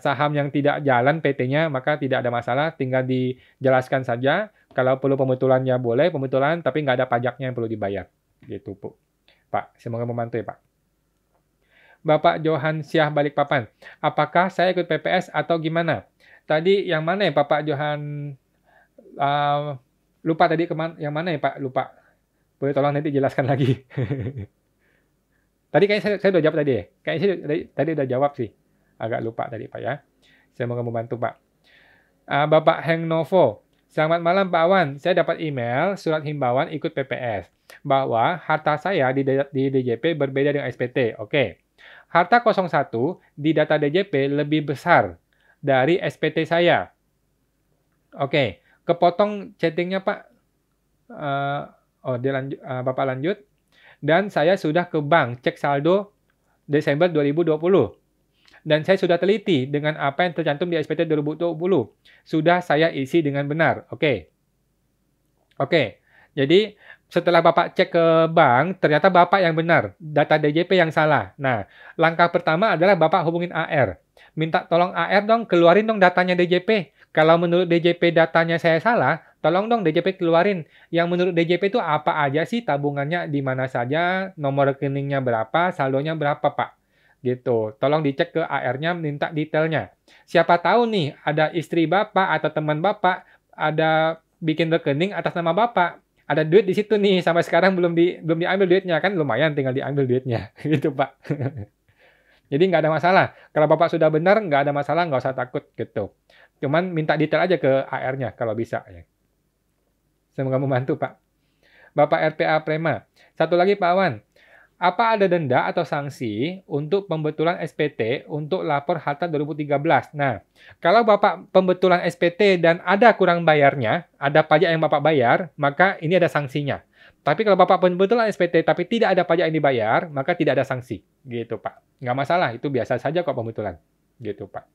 saham yang tidak jalan PT-nya, maka tidak ada masalah, tinggal dijelaskan saja. Kalau perlu pembetulannya boleh pembetulan, tapi nggak ada pajaknya yang perlu dibayar. Gitu, Bu. Pak, semoga membantu ya, Pak. Bapak Johan Syah Balikpapan, apakah saya ikut PPS atau gimana? Tadi yang mana ya Bapak Johan? Lupa tadi yang mana ya Pak? Lupa. Boleh tolong nanti jelaskan lagi. Tadi kayaknya saya udah jawab tadi ya. Kayaknya saya tadi udah jawab sih. Agak lupa tadi Pak ya. Saya mau membantu Pak. Bapak Heng Novo. Selamat malam Pak Awan. Saya dapat email surat himbauan ikut PPS. Bahwa harta saya di DJP berbeda dengan SPT. Oke. Harta 01 di data DJP lebih besar dari SPT saya. Oke. Kepotong chattingnya Pak. Bapak lanjut. Dan saya sudah ke bank cek saldo Desember 2020. Dan saya sudah teliti dengan apa yang tercantum di SPT 2020. Sudah saya isi dengan benar. Oke. Jadi setelah Bapak cek ke bank, ternyata Bapak yang benar. Data DJP yang salah. Nah, langkah pertama adalah Bapak hubungin AR. Minta tolong AR dong, keluarin dong datanya DJP. Kalau menurut DJP datanya saya salah, tolong dong DJP keluarin. Yang menurut DJP itu apa aja sih, tabungannya di mana saja, nomor rekeningnya berapa, saldonya berapa Pak. Gitu. Tolong dicek ke AR-nya, minta detailnya. Siapa tahu nih, ada istri Bapak atau teman Bapak, ada bikin rekening atas nama Bapak. Ada duit di situ nih, sampai sekarang belum diambil duitnya. Kan lumayan tinggal diambil duitnya. Gitu Pak. Jadi nggak ada masalah. Kalau Bapak sudah benar, nggak ada masalah, nggak usah takut gitu. Cuman minta detail aja ke AR-nya kalau bisa. Ya. Semoga membantu Pak. Bapak RPA Prema. Satu lagi Pak Awan. Apa ada denda atau sanksi untuk pembetulan SPT untuk lapor harta 2013? Nah, kalau Bapak pembetulan SPT dan ada kurang bayarnya, ada pajak yang Bapak bayar, maka ini ada sanksinya. Tapi kalau Bapak pembetulan SPT tapi tidak ada pajak yang dibayar, maka tidak ada sanksi. Gitu, Pak. Nggak masalah, itu biasa saja kok pembetulan. Gitu, Pak.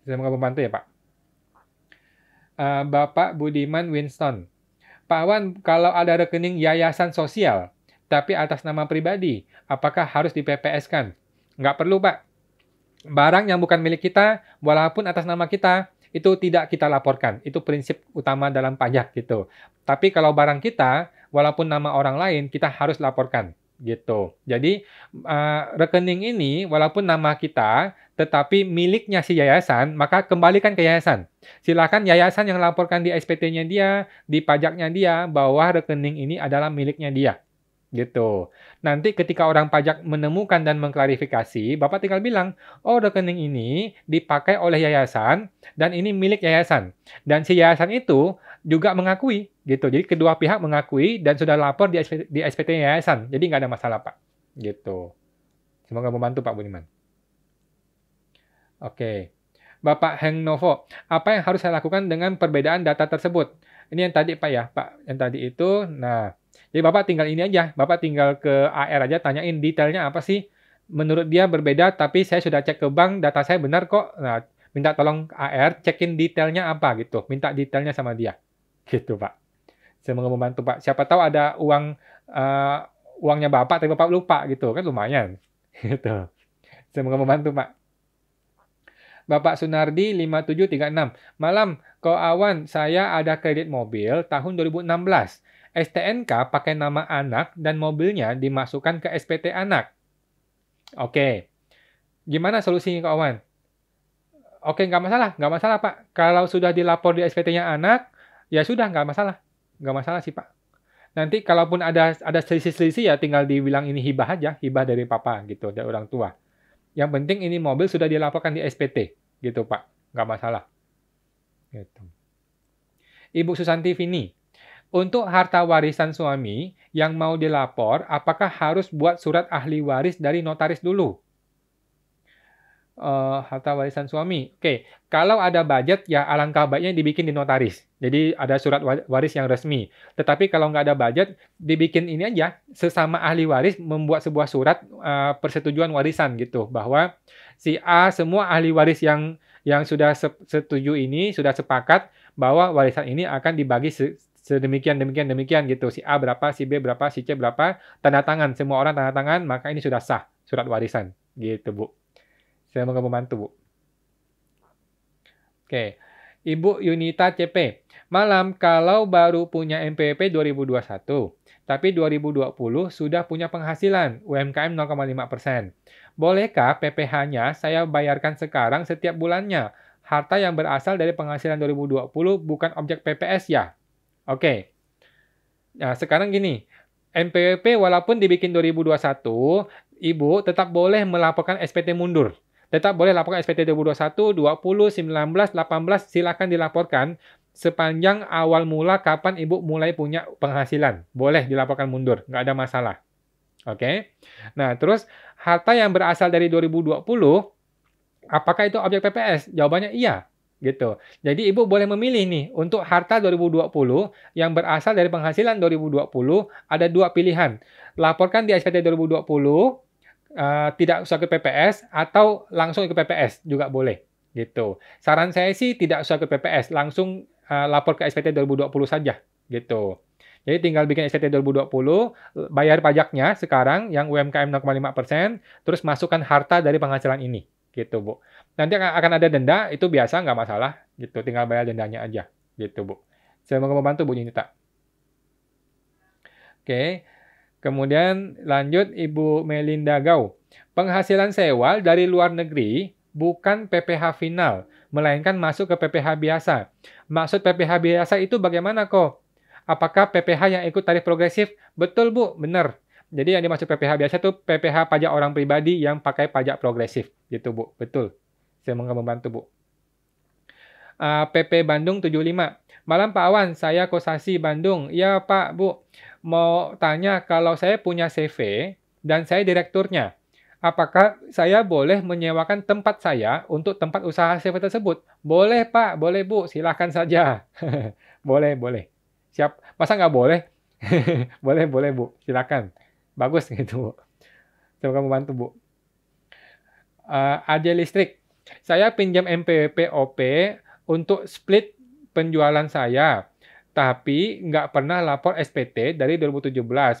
Semoga membantu ya, Pak. Bapak Budiman Winston. Pak Wan, kalau ada rekening yayasan sosial, tapi atas nama pribadi, apakah harus di PPS-kan? Nggak perlu, Pak. Barang yang bukan milik kita, walaupun atas nama kita, itu tidak kita laporkan. Itu prinsip utama dalam pajak gitu. Tapi kalau barang kita, walaupun nama orang lain, kita harus laporkan gitu. Jadi rekening ini walaupun nama kita, tetapi miliknya si yayasan, maka kembalikan ke yayasan. Silakan yayasan yang laporkan di SPT-nya dia, di pajaknya dia, bahwa rekening ini adalah miliknya dia. Gitu. Nanti ketika orang pajak menemukan dan mengklarifikasi, Bapak tinggal bilang, oh rekening ini dipakai oleh yayasan dan ini milik yayasan. Dan si yayasan itu juga mengakui, gitu. Jadi kedua pihak mengakui dan sudah lapor di SPT yayasan. Jadi nggak ada masalah, Pak. Gitu. Semoga membantu Pak Budiman. Oke. Bapak Heng Novo, apa yang harus saya lakukan dengan perbedaan data tersebut? Ini yang tadi Pak ya, Pak. Yang tadi itu, nah, jadi Bapak tinggal ini aja, Bapak tinggal ke AR aja, tanyain detailnya apa sih. Menurut dia berbeda, tapi saya sudah cek ke bank, data saya benar kok. Nah, minta tolong AR, cekin detailnya apa gitu. Minta detailnya sama dia. Gitu Pak. Semoga membantu Pak. Siapa tahu ada uangnya Bapak, tapi Bapak lupa gitu. Kan lumayan. Gitu. Semoga membantu Pak. Bapak Sunardi 5736. Malam, Ko Awan, saya ada kredit mobil tahun 2016. STNK pakai nama anak dan mobilnya dimasukkan ke SPT anak. Oke. Gimana solusinya Ko Awan? Oke, nggak masalah Pak. Kalau sudah dilapor di SPT-nya anak, ya sudah nggak masalah. Nggak masalah sih Pak. Nanti kalaupun ada selisih-selisih ya tinggal dibilang ini hibah aja, hibah dari papa gitu, dari orang tua. Yang penting ini mobil sudah dilaporkan di SPT, gitu Pak, nggak masalah. Gitu. Ibu Susanti Vini, untuk harta warisan suami yang mau dilapor, apakah harus buat surat ahli waris dari notaris dulu? Harta warisan suami. Oke, kalau ada budget ya alangkah baiknya dibikin di notaris. Jadi ada surat waris yang resmi. Tetapi kalau nggak ada budget, dibikin ini aja, sesama ahli waris membuat sebuah surat persetujuan warisan gitu, bahwa si A semua ahli waris yang sudah setuju ini sudah sepakat bahwa warisan ini akan dibagi sedemikian demikian gitu. Si A berapa, si B berapa, si C berapa, tanda tangan, semua orang tanda tangan, maka ini sudah sah surat warisan. Gitu, Bu. Saya mau membantu, Bu. Oke. Ibu Yunita CP. Malam, kalau baru punya MPWP 2021, tapi 2020 sudah punya penghasilan UMKM 0,5%. Bolehkah PPh-nya saya bayarkan sekarang setiap bulannya? Harta yang berasal dari penghasilan 2020 bukan objek PPS ya? Oke. Nah, sekarang gini. MPWP walaupun dibikin 2021, Ibu tetap boleh melaporkan SPT mundur. Tetap boleh laporkan SPT 2021, 20, 19, 18, silakan dilaporkan sepanjang awal mula kapan Ibu mulai punya penghasilan. Boleh dilaporkan mundur, nggak ada masalah. Oke. Nah, terus harta yang berasal dari 2020, apakah itu objek PPS? Jawabannya iya. Gitu. Jadi Ibu boleh memilih nih, untuk harta 2020 yang berasal dari penghasilan 2020, ada dua pilihan. Laporkan di SPT 2020, tidak usah ke PPS atau langsung ke PPS juga boleh gitu. Saran saya sih tidak usah ke PPS, langsung lapor ke SPT 2020 saja gitu. Jadi tinggal bikin SPT 2020, bayar pajaknya sekarang yang UMKM 0,5%, terus masukkan harta dari penghasilan ini gitu, Bu. Nanti akan ada denda, itu biasa nggak masalah gitu, tinggal bayar dendanya aja gitu, Bu. Semoga membantu Bu Yunita. Oke. Kemudian lanjut Ibu Melinda Gau. Penghasilan sewa dari luar negeri bukan PPh final, melainkan masuk ke PPh biasa. Maksud PPh biasa itu bagaimana kok? Apakah PPh yang ikut tarif progresif? Betul Bu, benar. Jadi yang dimaksud PPh biasa itu PPh pajak orang pribadi yang pakai pajak progresif. Gitu Bu, betul. Semoga membantu Bu. PP Bandung 75. Malam Pak Awan, saya Kosasi Bandung. Ya Pak, Bu. Mau tanya, kalau saya punya CV dan saya direkturnya, apakah saya boleh menyewakan tempat saya untuk tempat usaha CV tersebut? Boleh Pak, boleh Bu, silahkan saja. Boleh, boleh. Siap. Masa nggak boleh? Boleh Bu, silahkan. Bagus gitu Bu. Semoga membantu Bu. AJ Listrik. Saya pinjam MPWP OP untuk split penjualan saya. Tapi nggak pernah lapor SPT dari 2017,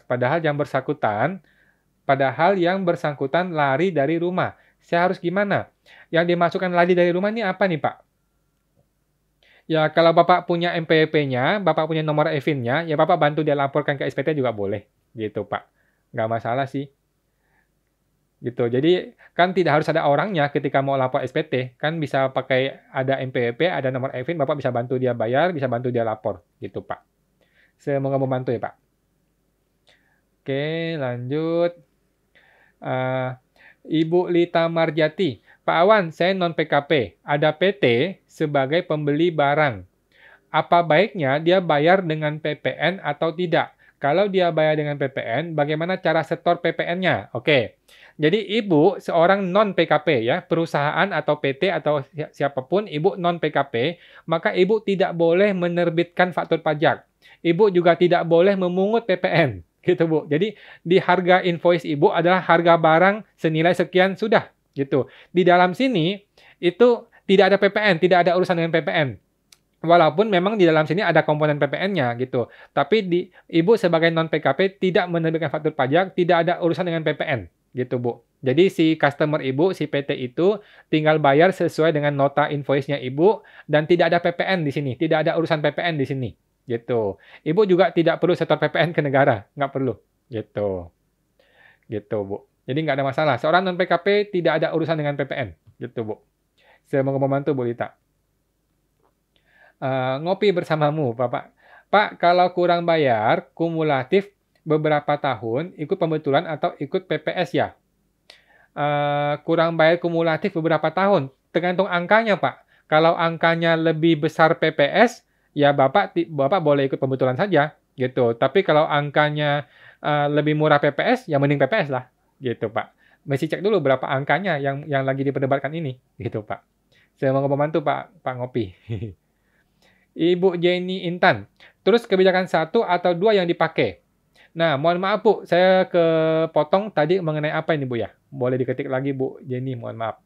padahal yang bersangkutan lari dari rumah. Saya harus gimana? Yang dimasukkan lagi dari rumah ini apa nih, Pak? Ya, kalau Bapak punya NPWP-nya, Bapak punya nomor EVIN-nya, ya Bapak bantu dia laporkan ke SPT juga boleh. Gitu, Pak. Nggak masalah sih. Gitu. Jadi, kan tidak harus ada orangnya ketika mau lapor SPT. Kan bisa pakai ada NPWP, ada nomor EVIN, Bapak bisa bantu dia bayar, bisa bantu dia lapor. Gitu, Pak. Semoga membantu ya, Pak. Oke, lanjut. Eh, Ibu Lita Marjati. Pak Awan, saya non-PKP. Ada PT sebagai pembeli barang. Apa baiknya dia bayar dengan PPN atau tidak? Kalau dia bayar dengan PPN, bagaimana cara setor PPN-nya? Oke. Jadi ibu seorang non-PKP ya, perusahaan atau PT atau siapapun, ibu non-PKP, maka ibu tidak boleh menerbitkan faktur pajak. Ibu juga tidak boleh memungut PPN. Gitu, Bu. Jadi di harga invoice ibu adalah harga barang senilai sekian sudah, gitu. Di dalam sini itu tidak ada PPN, tidak ada urusan dengan PPN. Walaupun memang di dalam sini ada komponen PPN-nya gitu. Tapi Ibu sebagai non-PKP tidak menerbitkan faktur pajak, tidak ada urusan dengan PPN gitu, Bu. Jadi si customer Ibu, si PT itu tinggal bayar sesuai dengan nota invoice-nya Ibu dan tidak ada PPN di sini, tidak ada urusan PPN di sini gitu. Ibu juga tidak perlu setor PPN ke negara, nggak perlu gitu. Gitu, Bu. Jadi nggak ada masalah. Seorang non-PKP tidak ada urusan dengan PPN gitu, Bu. Semoga membantu, Bu Lita. Ngopi bersamamu, Bapak. Pak, kalau kurang bayar, kumulatif beberapa tahun, ikut pembetulan atau ikut PPS ya? Kurang bayar kumulatif beberapa tahun, tergantung angkanya, Pak. Kalau angkanya lebih besar PPS, ya Bapak boleh ikut pembetulan saja, gitu. Tapi kalau angkanya lebih murah PPS, ya mending PPS lah, gitu, Pak. Mesti cek dulu berapa angkanya yang lagi diperdebatkan ini, gitu, Pak. Saya mau membantu, Pak Ngopi. Ibu Jenny Intan. Terus kebijakan 1 atau 2 yang dipakai. Nah, mohon maaf Bu, saya kepotong tadi mengenai apa ini Bu ya? Boleh diketik lagi Bu Jenny, mohon maaf.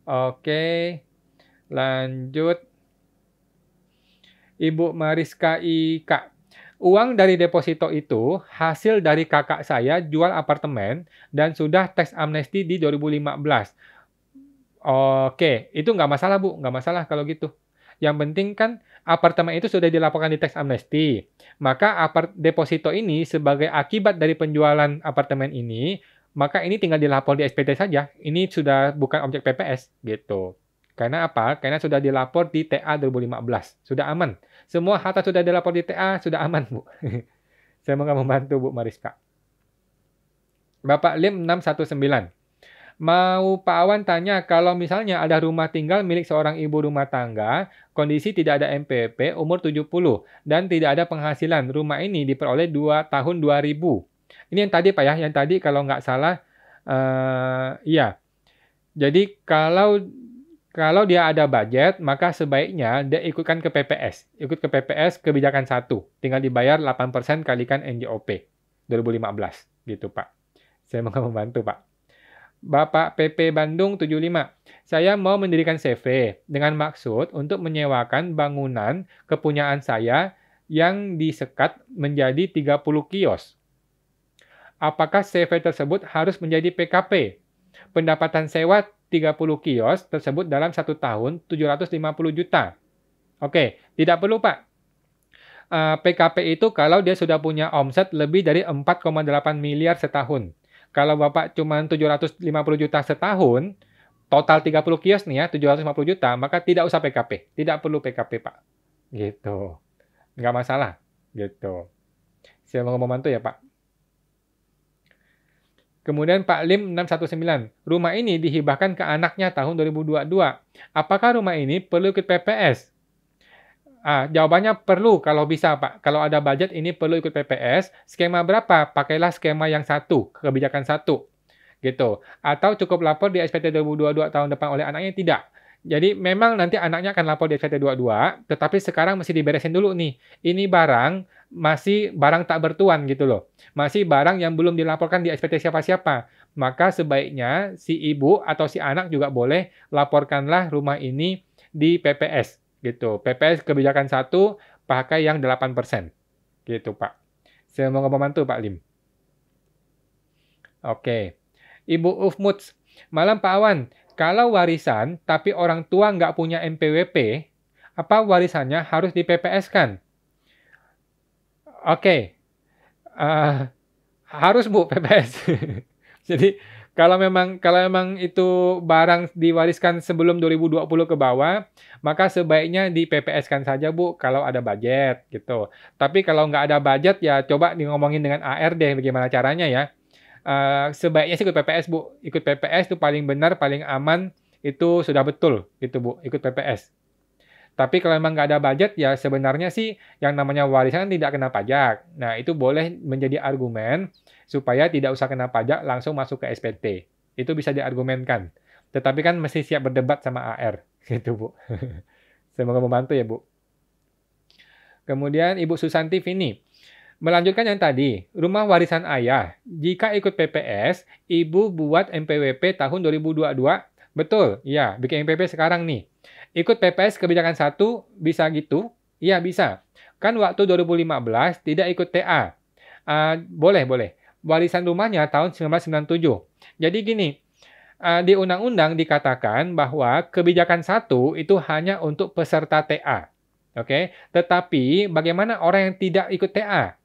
Oke, lanjut. Ibu Mariska Ika. Uang dari deposito itu hasil dari kakak saya jual apartemen dan sudah tax amnesty di 2015. Oke, itu nggak masalah Bu, nggak masalah kalau gitu. Yang penting kan apartemen itu sudah dilaporkan di tax amnesty. Maka deposito ini sebagai akibat dari penjualan apartemen ini, maka ini tinggal dilapor di SPT saja. Ini sudah bukan objek PPS gitu. Karena apa? Karena sudah dilapor di TA 2015. Sudah aman. Semua harta sudah dilapor di TA, sudah aman, Bu. Saya mau membantu Bu Mariska. Bapak Lim 619. Mau Pak Awan tanya, kalau misalnya ada rumah tinggal milik seorang ibu rumah tangga, kondisi tidak ada NPWP, umur 70, dan tidak ada penghasilan. Rumah ini diperoleh tahun 2000. Ini yang tadi Pak ya, yang tadi kalau nggak salah, iya. Jadi kalau dia ada budget, maka sebaiknya dia ikutkan ke PPS. Ikut ke PPS kebijakan 1. Tinggal dibayar 8% kalikan NJOP 2015. Gitu Pak. Saya mau membantu Pak. Bapak PP Bandung 75. Saya mau mendirikan CV dengan maksud untuk menyewakan bangunan kepunyaan saya yang disekat menjadi 30 kios. Apakah CV tersebut harus menjadi PKP? Pendapatan sewa 30 kios tersebut dalam 1 tahun 750 juta. Oke, tidak perlu Pak. PKP itu kalau dia sudah punya omset lebih dari 4,8 miliar setahun. Kalau Bapak cuma 750 juta setahun, total 30 kios nih ya, 750 juta, maka tidak usah PKP. Tidak perlu PKP, Pak. Gitu. Nggak masalah. Gitu. Saya mau membantu ya, Pak. Kemudian Pak Lim 619. Rumah ini dihibahkan ke anaknya tahun 2022. Apakah rumah ini perlu ikut PPS? Jawabannya perlu kalau bisa, Pak. Kalau ada budget ini perlu ikut PPS. Skema berapa? Pakailah skema yang 1, kebijakan 1. Gitu. Atau cukup lapor di SPT 2022 tahun depan oleh anaknya? Tidak. Jadi memang nanti anaknya akan lapor di SPT 22, tetapi sekarang mesti diberesin dulu nih. Ini masih barang tak bertuan gitu loh. Masih barang yang belum dilaporkan di SPT siapa-siapa. Maka sebaiknya si ibu atau si anak juga boleh laporkanlah rumah ini di PPS. Gitu. PPS kebijakan 1 pakai yang 8%. Gitu, Pak. Saya mau membantu, Pak Lim. Oke. Ibu Ufmuts, Malam Pak Awan, kalau warisan tapi orang tua nggak punya NPWP, apa warisannya harus di PPS-kan? Oke, eh, harus Bu PPS. Jadi kalau memang itu barang diwariskan sebelum 2020 ke bawah, maka sebaiknya di PPS-kan saja Bu kalau ada budget gitu. Tapi kalau nggak ada budget ya coba ngomongin dengan AR deh bagaimana caranya ya. Sebaiknya sih ikut PPS Bu. Ikut PPS itu paling benar, paling aman, itu sudah betul gitu Bu, ikut PPS. Tapi kalau memang nggak ada budget, ya sebenarnya sih yang namanya warisan kan tidak kena pajak. Nah, itu boleh menjadi argumen supaya tidak usah kena pajak, langsung masuk ke SPT. Itu bisa diargumenkan. Tetapi kan mesti siap berdebat sama AR. Gitu, Bu. Semoga membantu ya, Bu. Kemudian Ibu Susanti Vini. Melanjutkan yang tadi, rumah warisan ayah. Jika ikut PPS, Ibu buat NPWP tahun 2022. Betul, ya, bikin NPWP sekarang nih. Ikut PPS kebijakan 1, bisa gitu? Iya, bisa. Kan waktu 2015 tidak ikut TA. Boleh, boleh. Warisan rumahnya tahun 1997. Jadi gini, di undang-undang dikatakan bahwa kebijakan 1 itu hanya untuk peserta TA. Oke, tetapi bagaimana orang yang tidak ikut TA?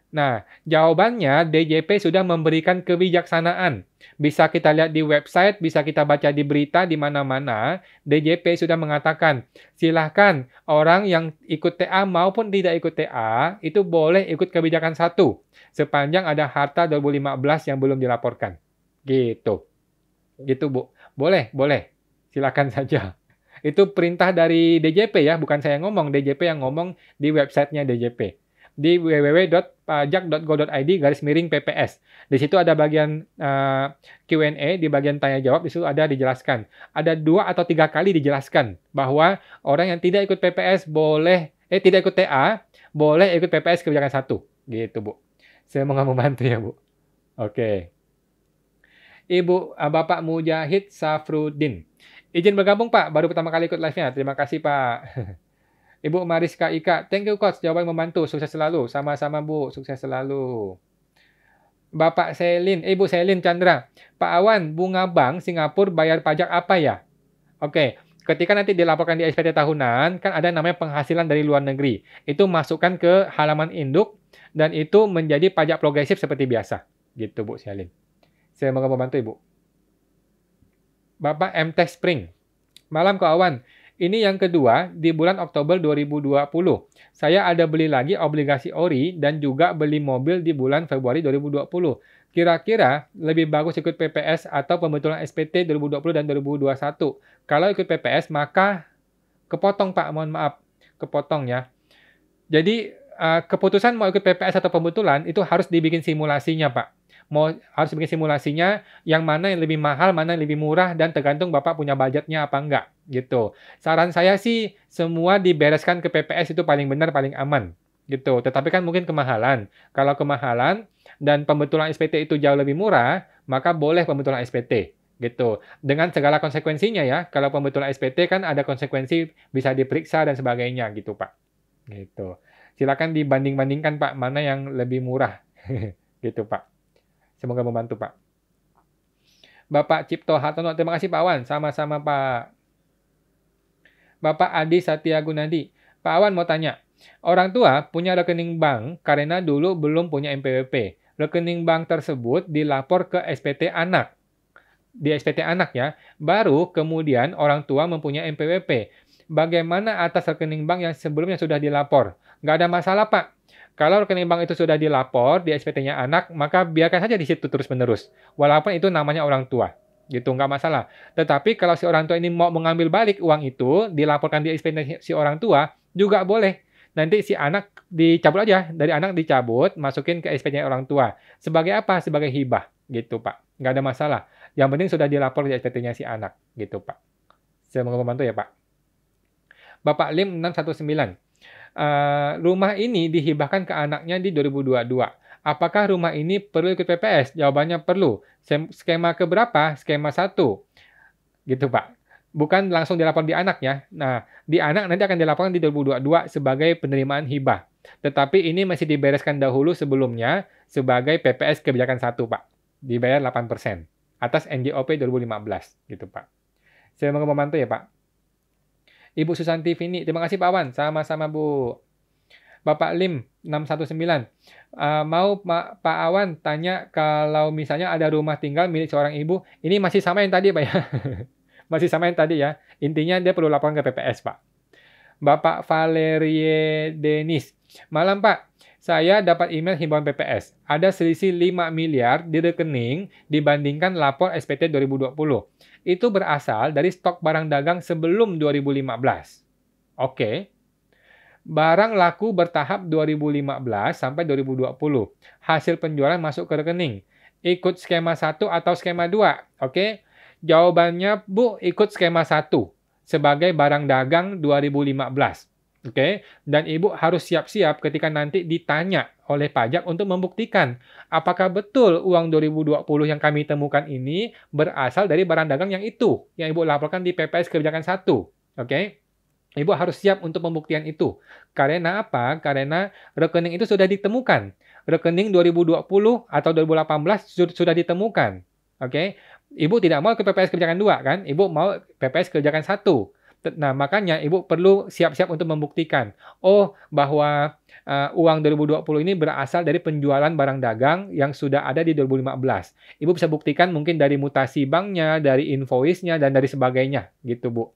Nah, jawabannya DJP sudah memberikan kebijaksanaan. Bisa kita lihat di website, bisa kita baca di berita di mana-mana. DJP sudah mengatakan, silahkan orang yang ikut TA maupun tidak ikut TA, itu boleh ikut kebijakan 1. Sepanjang ada harta 2015 yang belum dilaporkan. Gitu. Gitu, Bu. Boleh, boleh. Silakan saja. Itu perintah dari DJP ya, bukan saya yang ngomong. DJP yang ngomong di websitenya DJP. Di www.pajak.go.id/PPS. Di situ ada bagian Q&A, di bagian tanya jawab, di situ ada dijelaskan. Ada 2 atau 3 kali dijelaskan bahwa orang yang tidak ikut PPS tidak ikut TA, boleh ikut PPS kebijakan 1. Gitu, Bu. Semoga membantu ya, Bu. Oke. Bapak Mujahid Safruddin. Izin bergabung, Pak. Baru pertama kali ikut live-nya. Terima kasih, Pak. Ibu Mariska Ika, thank you Coach, jawaban membantu, sukses selalu. Sama-sama Bu, sukses selalu. Bapak Selin, Ibu Selin Chandra, Pak Awan, bunga bank Singapura bayar pajak apa ya? Oke, ketika nanti dilaporkan di SPT tahunan, kan ada namanya penghasilan dari luar negeri. Itu masukkan ke halaman induk, dan itu menjadi pajak progresif seperti biasa. Gitu Bu Selin. Semoga membantu Ibu. Bapak M. Tech Spring, malam Kak Awan. Ini yang kedua di bulan Oktober 2020. Saya ada beli lagi obligasi ORI dan juga beli mobil di bulan Februari 2020. Kira-kira lebih bagus ikut PPS atau pembetulan SPT 2020 dan 2021. Kalau ikut PPS maka kepotong Pak, mohon maaf. Kepotong ya. Jadi keputusan mau ikut PPS atau pembetulan itu harus dibikin simulasinya Pak. Harus bikin simulasinya yang mana yang lebih mahal, mana yang lebih murah, dan tergantung Bapak punya budgetnya apa enggak, gitu. Saran saya sih semua dibereskan ke PPS itu paling benar, paling aman, gitu. Tetapi kan mungkin kemahalan. Kalau kemahalan dan pembetulan SPT itu jauh lebih murah, maka boleh pembetulan SPT, gitu. Dengan segala konsekuensinya ya. Kalau pembetulan SPT kan ada konsekuensi bisa diperiksa dan sebagainya, gitu Pak. Gitu. Silakan dibanding-bandingkan Pak, mana yang lebih murah, gitu Pak. Semoga membantu, Pak. Bapak Cipto Hartono, terima kasih Pak Awan. Sama-sama, Pak. Bapak Adi Satya Gunadi. Pak Awan mau tanya, orang tua punya rekening bank karena dulu belum punya NPWP. Rekening bank tersebut dilapor ke SPT anak. Di SPT anak ya. Baru kemudian orang tua mempunyai NPWP. Bagaimana atas rekening bank yang sebelumnya sudah dilapor? Nggak ada masalah, Pak. Kalau rekening bank itu sudah dilapor di SPT-nya anak, maka biarkan saja di situ terus-menerus. Walaupun itu namanya orang tua. Gitu, nggak masalah. Tetapi kalau si orang tua ini mau mengambil balik uang itu, dilaporkan di SPT si orang tua, juga boleh. Nanti si anak dicabut aja. Dari anak dicabut, masukin ke SPT-nya orang tua. Sebagai apa? Sebagai hibah. Gitu, Pak. Nggak ada masalah. Yang penting sudah dilapor di SPT-nya si anak. Gitu, Pak. Semoga membantu ya, Pak. Bapak Lim 619. Rumah ini dihibahkan ke anaknya di 2022. Apakah rumah ini perlu ikut PPS? Jawabannya perlu. Skema keberapa? Skema 1. Gitu, Pak. Bukan langsung dilapor di anak ya. Nah, di anak nanti akan dilaporkan di 2022 sebagai penerimaan hibah. Tetapi ini masih dibereskan dahulu sebelumnya sebagai PPS kebijakan 1, Pak. Dibayar 8%. atas NJOP 2015 gitu Pak. Saya mau membantu ya Pak. Ibu Susanti Vini, terima kasih Pak Wan. Sama-sama Bu. Bapak Lim 619. Mau Pak Awan tanya kalau misalnya ada rumah tinggal milik seorang ibu, ini masih sama yang tadi Pak ya. Masih sama yang tadi ya. Intinya dia perlu laporan ke PPS Pak. Bapak Valerie Denis. Malam Pak, saya dapat email himbauan PPS. Ada selisih 5 miliar di rekening dibandingkan lapor SPT 2020. Itu berasal dari stok barang dagang sebelum 2015. Oke. Barang laku bertahap 2015 sampai 2020. Hasil penjualan masuk ke rekening. Ikut skema 1 atau skema 2? Oke. Jawabannya, Bu, ikut skema 1 sebagai barang dagang 2015. Oke. Dan Ibu harus siap-siap ketika nanti ditanya oleh pajak untuk membuktikan apakah betul uang 2020 yang kami temukan ini berasal dari barang dagang yang itu, yang Ibu laporkan di PPS Kebijakan 1. Oke. Ibu harus siap untuk pembuktian itu. Karena apa? Karena rekening itu sudah ditemukan. Rekening 2020 atau 2018 sudah ditemukan. Oke. Ibu tidak mau ke PPS Kebijakan 2 kan? Ibu mau PPS Kebijakan 1. Nah, makanya Ibu perlu siap-siap untuk membuktikan. Oh, bahwa uang 2020 ini berasal dari penjualan barang dagang yang sudah ada di 2015. Ibu bisa buktikan mungkin dari mutasi banknya, dari invoice-nya, dan dari sebagainya. Gitu, Bu.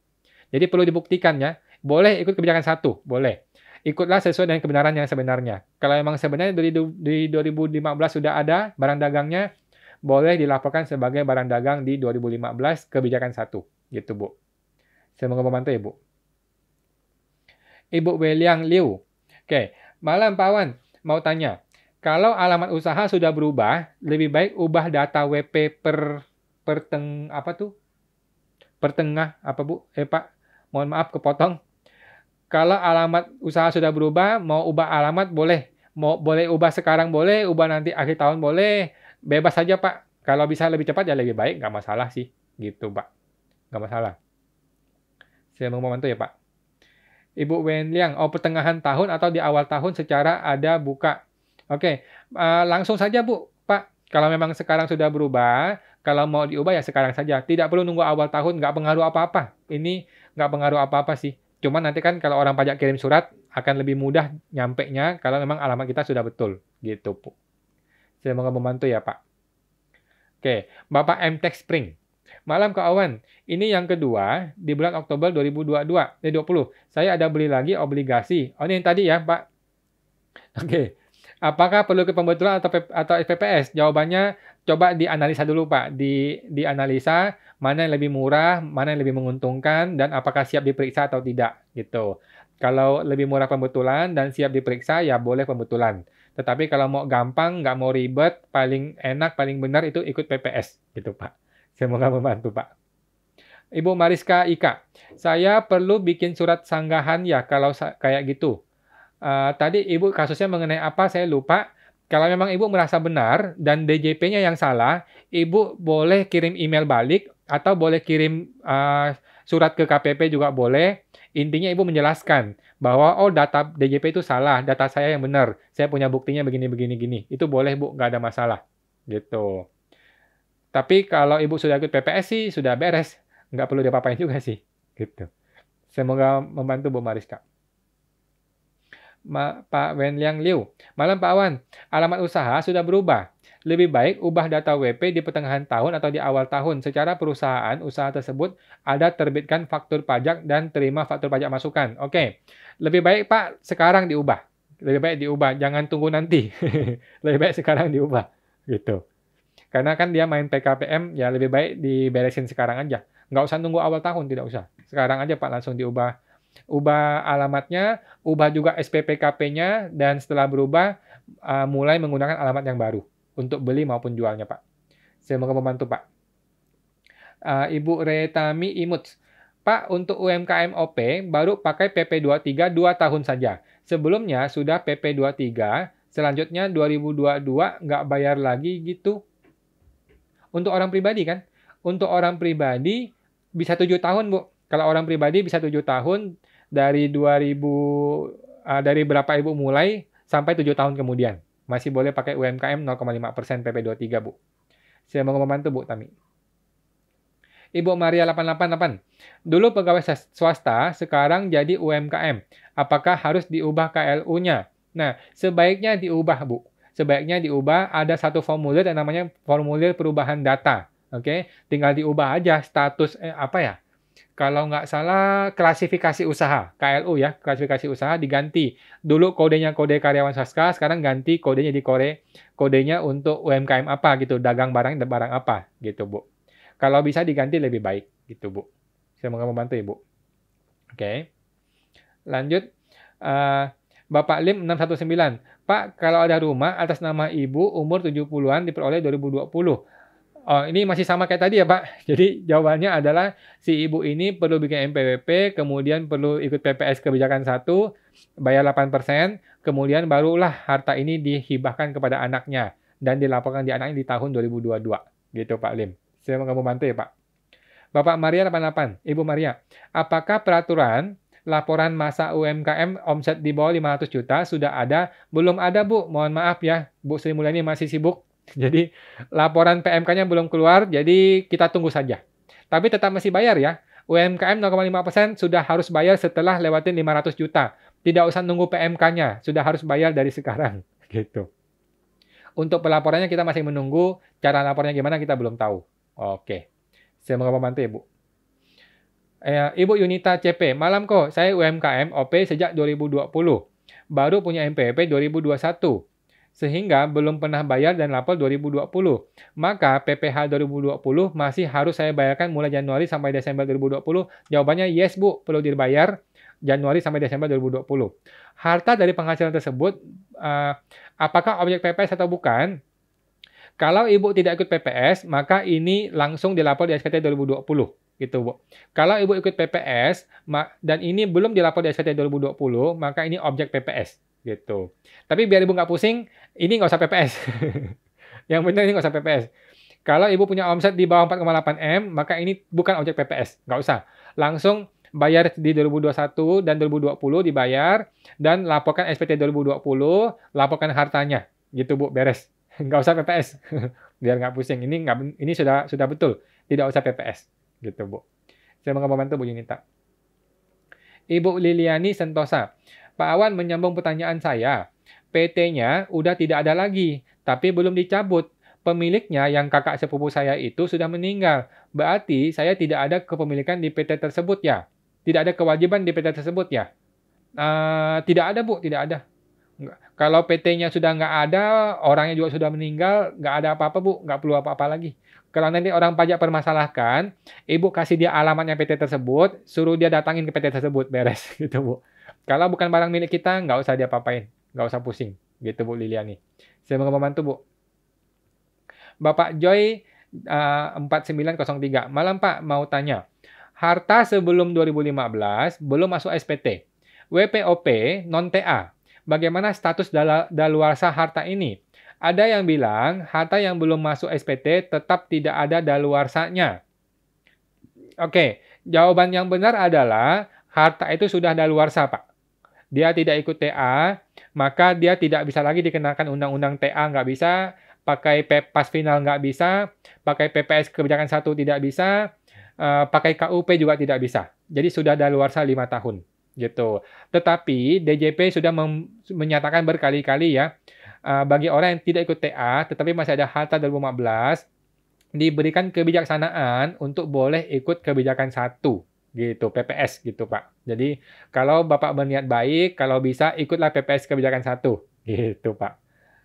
Jadi perlu dibuktikan ya. Boleh ikut kebijakan 1, boleh. Ikutlah sesuai dengan kebenaran yang sebenarnya. Kalau memang sebenarnya di 2015 sudah ada barang dagangnya, boleh dilaporkan sebagai barang dagang di 2015 kebijakan 1. Gitu, Bu. Semoga membantu ya, Bu. Ibu Weliang Liu. Oke, malam Pak Wan. Mau tanya, kalau alamat usaha sudah berubah, lebih baik ubah data WP pertengah apa Bu? Pak, mohon maaf kepotong. Kalau alamat usaha sudah berubah, mau ubah alamat boleh. Boleh ubah sekarang boleh, ubah nanti akhir tahun boleh. Bebas saja Pak. Kalau bisa lebih cepat ya lebih baik, nggak masalah sih. Gitu Pak. Nggak masalah. Saya mau membantu ya Pak. Ibu Wen Liang, pertengahan tahun atau di awal tahun secara ada buka. Oke, langsung saja Bu, Pak. Kalau memang sekarang sudah berubah, kalau mau diubah ya sekarang saja. Tidak perlu nunggu awal tahun, nggak pengaruh apa-apa. Ini nggak pengaruh apa-apa sih. Cuma nanti kan kalau orang pajak kirim surat, akan lebih mudah nyampenya kalau memang alamat kita sudah betul. Gitu, Bu. Saya mau membantu ya, Pak. Oke, Bapak M. Tech Spring. Malam Kak Awan, ini yang kedua di bulan Oktober 2020. Saya ada beli lagi obligasi. Oh, ini yang tadi ya, Pak. Oke. Apakah perlu ke pembetulan atau SPPS? Jawabannya coba dianalisa dulu, Pak. Dianalisa mana yang lebih murah, mana yang lebih menguntungkan, dan apakah siap diperiksa atau tidak. Gitu. Kalau lebih murah pembetulan dan siap diperiksa, ya boleh pembetulan. Tetapi kalau mau gampang, nggak mau ribet, paling enak, paling benar itu ikut PPS. Gitu, Pak. Semoga membantu, Pak. Ibu Mariska Ika, saya perlu bikin surat sanggahan ya kalau kayak gitu. Tadi Ibu kasusnya mengenai apa saya lupa. Kalau memang Ibu merasa benar dan DJP-nya yang salah, Ibu boleh kirim email balik atau boleh kirim surat ke KPP juga boleh. Intinya Ibu menjelaskan bahwa data DJP itu salah, data saya yang benar. Saya punya buktinya begini. Itu boleh Bu, nggak ada masalah. Gitu. Tapi kalau Ibu sudah ikut PPS sih sudah beres, nggak perlu diapa-apain juga sih. Gitu. Semoga membantu Bu Mariska. Pak Wen Liang Liu. Malam Pak Wan, alamat usaha sudah berubah. Lebih baik ubah data WP di pertengahan tahun atau di awal tahun. Secara perusahaan, usaha tersebut ada terbitkan faktur pajak dan terima faktur pajak masukan. Oke, lebih baik Pak sekarang diubah. Lebih baik diubah, jangan tunggu nanti. Lebih baik sekarang diubah. Gitu. Karena kan dia main PKPM, ya lebih baik diberesin sekarang aja. Nggak usah nunggu awal tahun, tidak usah. Sekarang aja Pak langsung diubah. Ubah alamatnya, ubah juga SPPKP-nya, dan setelah berubah, mulai menggunakan alamat yang baru untuk beli maupun jualnya, Pak. Semoga membantu, Pak. Ibu Retami Imut. Pak, untuk UMKM OP baru pakai PP 23 2 tahun saja. Sebelumnya sudah PP 23, selanjutnya 2022 nggak bayar lagi gitu. Untuk orang pribadi kan? Untuk orang pribadi bisa 7 tahun, Bu. Kalau orang pribadi bisa 7 tahun dari 2000 dari berapa Ibu mulai sampai 7 tahun kemudian. Masih boleh pakai UMKM 0,5% PP 23, Bu. Saya mau membantu, Bu Tami. Ibu Maria 888. Dulu pegawai swasta, sekarang jadi UMKM. Apakah harus diubah KLU-nya? Nah, sebaiknya diubah, Bu. Sebaiknya diubah, ada satu formulir yang namanya formulir perubahan data. Oke, tinggal diubah aja status apa ya? Kalau nggak salah klasifikasi usaha, KLU ya, klasifikasi usaha diganti. Dulu kodenya kode karyawan swasta, sekarang ganti kodenya di kodenya untuk UMKM apa gitu, dagang barang dan barang apa gitu, Bu. Kalau bisa diganti lebih baik gitu, Bu. Semoga membantu ya, Bu. Oke. Lanjut. Bapak Lim 619. Pak, kalau ada rumah atas nama Ibu umur 70-an diperoleh 2020. Oh, ini masih sama kayak tadi ya, Pak. Jadi jawabannya adalah si ibu ini perlu bikin NPWP, kemudian perlu ikut PPS kebijakan 1, bayar 8%, kemudian barulah harta ini dihibahkan kepada anaknya dan dilaporkan di anaknya di tahun 2022. Gitu, Pak Lim. Saya mau kamu bantu ya, Pak. Bapak Maria 88, Ibu Maria, apakah peraturan laporan masa UMKM omset di bawah 500 juta sudah ada? Belum ada, Bu. Mohon maaf ya, Bu Sri Mulyani masih sibuk. Jadi laporan PMK-nya belum keluar, jadi kita tunggu saja. Tapi tetap masih bayar ya. UMKM 0,5% sudah harus bayar setelah lewatin 500 juta. Tidak usah nunggu PMK-nya, sudah harus bayar dari sekarang. Gitu. Untuk pelaporannya kita masih menunggu, cara lapornya gimana kita belum tahu. Oke. Semoga membantu ya, Bu. Ibu Yunita CP, malam kok, saya UMKM OP sejak 2020. Baru punya MPWP 2021. Sehingga belum pernah bayar dan lapor 2020. Maka PPh 2020 masih harus saya bayarkan mulai Januari sampai Desember 2020. Jawabannya yes, Bu, perlu dibayar Januari sampai Desember 2020. Harta dari penghasilan tersebut, apakah objek PPS atau bukan? Kalau Ibu tidak ikut PPS, maka ini langsung dilapor di SPT 2020. Gitu, Bu. Kalau Ibu ikut PPS, dan ini belum dilapor di SPT 2020, maka ini objek PPS. Gitu. Tapi biar Ibu nggak pusing, ini nggak usah PPS. Yang benar ini nggak usah PPS. Kalau Ibu punya omset di bawah 4,8 M, maka ini bukan objek PPS. Nggak usah. Langsung bayar di 2021 dan 2020 dibayar, dan laporkan SPT 2020, laporkan hartanya. Gitu, Bu, beres. Nggak usah PPS. Biar nggak pusing. Ini sudah betul. Tidak usah PPS. Gitu, Bu. Saya mau membantu Bu Yunita. Ibu Liliani Sentosa. Pak Awan menyambung pertanyaan saya. PT-nya udah tidak ada lagi, tapi belum dicabut. Pemiliknya yang kakak sepupu saya itu sudah meninggal. Berarti saya tidak ada kepemilikan di PT tersebut ya? Tidak ada kewajiban di PT tersebut ya? Tidak ada, Bu. Tidak ada. Kalau PT-nya sudah nggak ada, orangnya juga sudah meninggal, nggak ada apa-apa, Bu. Nggak perlu apa-apa lagi. Kalau nanti orang pajak permasalahkan, Ibu kasih dia alamatnya PT tersebut, suruh dia datangin ke PT tersebut, beres. Gitu, Bu. Kalau bukan barang milik kita, nggak usah dia apa-apain. Nggak usah pusing. Gitu, Bu Liliani. Saya mau membantu, Bu. Bapak Joy 4903. Malam, Pak. Mau tanya. Harta sebelum 2015 belum masuk SPT. WPOP non-TA. Bagaimana status daluarsa harta ini? Ada yang bilang harta yang belum masuk SPT tetap tidak ada daluarsanya. Oke, jawaban yang benar adalah harta itu sudah daluarsa, Pak. Dia tidak ikut TA, maka dia tidak bisa lagi dikenakan undang-undang TA, nggak bisa, pakai pas final nggak bisa, pakai PPS kebijakan 1 tidak bisa, pakai KUP juga tidak bisa. Jadi sudah daluarsa 5 tahun. Gitu. Tetapi DJP sudah menyatakan berkali-kali ya, bagi orang yang tidak ikut TA, tetapi masih ada harta 2015, diberikan kebijaksanaan untuk boleh ikut kebijakan 1. Gitu, PPS gitu, Pak. Jadi, kalau Bapak berniat baik, kalau bisa ikutlah PPS kebijakan 1. Gitu, Pak.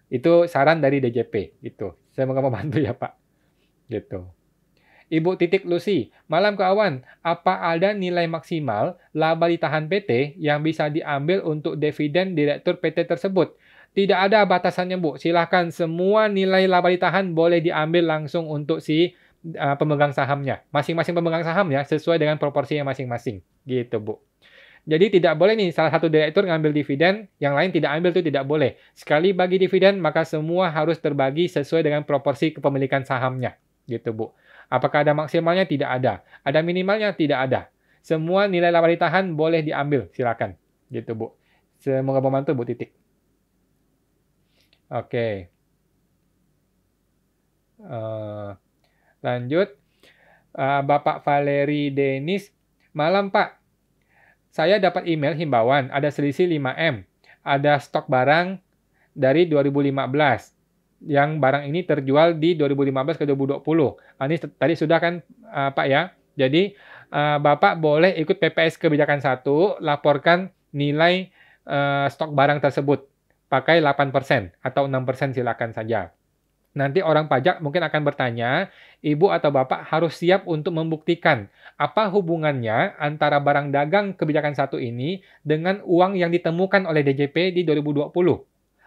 Itu saran dari DJP, gitu. Saya mau membantu ya, Pak. Gitu. Ibu Titik Lucy, malam ke Awan, apa ada nilai maksimal laba ditahan PT yang bisa diambil untuk dividen direktur PT tersebut? Tidak ada batasannya, Bu. Silahkan semua nilai laba ditahan boleh diambil langsung untuk si pemegang sahamnya. Masing-masing pemegang saham ya, sesuai dengan proporsinya masing-masing. Gitu, Bu. Jadi tidak boleh nih salah satu direktur ngambil dividen, yang lain tidak ambil itu tidak boleh. Sekali bagi dividen, maka semua harus terbagi sesuai dengan proporsi kepemilikan sahamnya. Gitu, Bu. Apakah ada maksimalnya? Tidak ada. Ada minimalnya? Tidak ada. Semua nilai laba ditahan boleh diambil, silakan. Gitu, Bu. Semoga membantu, Bu Titik. Oke. Lanjut. Bapak Valeri Denis, malam Pak, saya dapat email himbauan, ada selisih 5M. Ada stok barang dari 2015. Yang barang ini terjual di 2015 ke 2020. Ini tadi sudah kan Pak ya. Jadi Bapak boleh ikut PPS kebijakan 1, laporkan nilai stok barang tersebut. Pakai 8% atau 6% silakan saja. Nanti orang pajak mungkin akan bertanya, Ibu atau Bapak harus siap untuk membuktikan apa hubungannya antara barang dagang kebijakan 1 ini dengan uang yang ditemukan oleh DJP di 2020.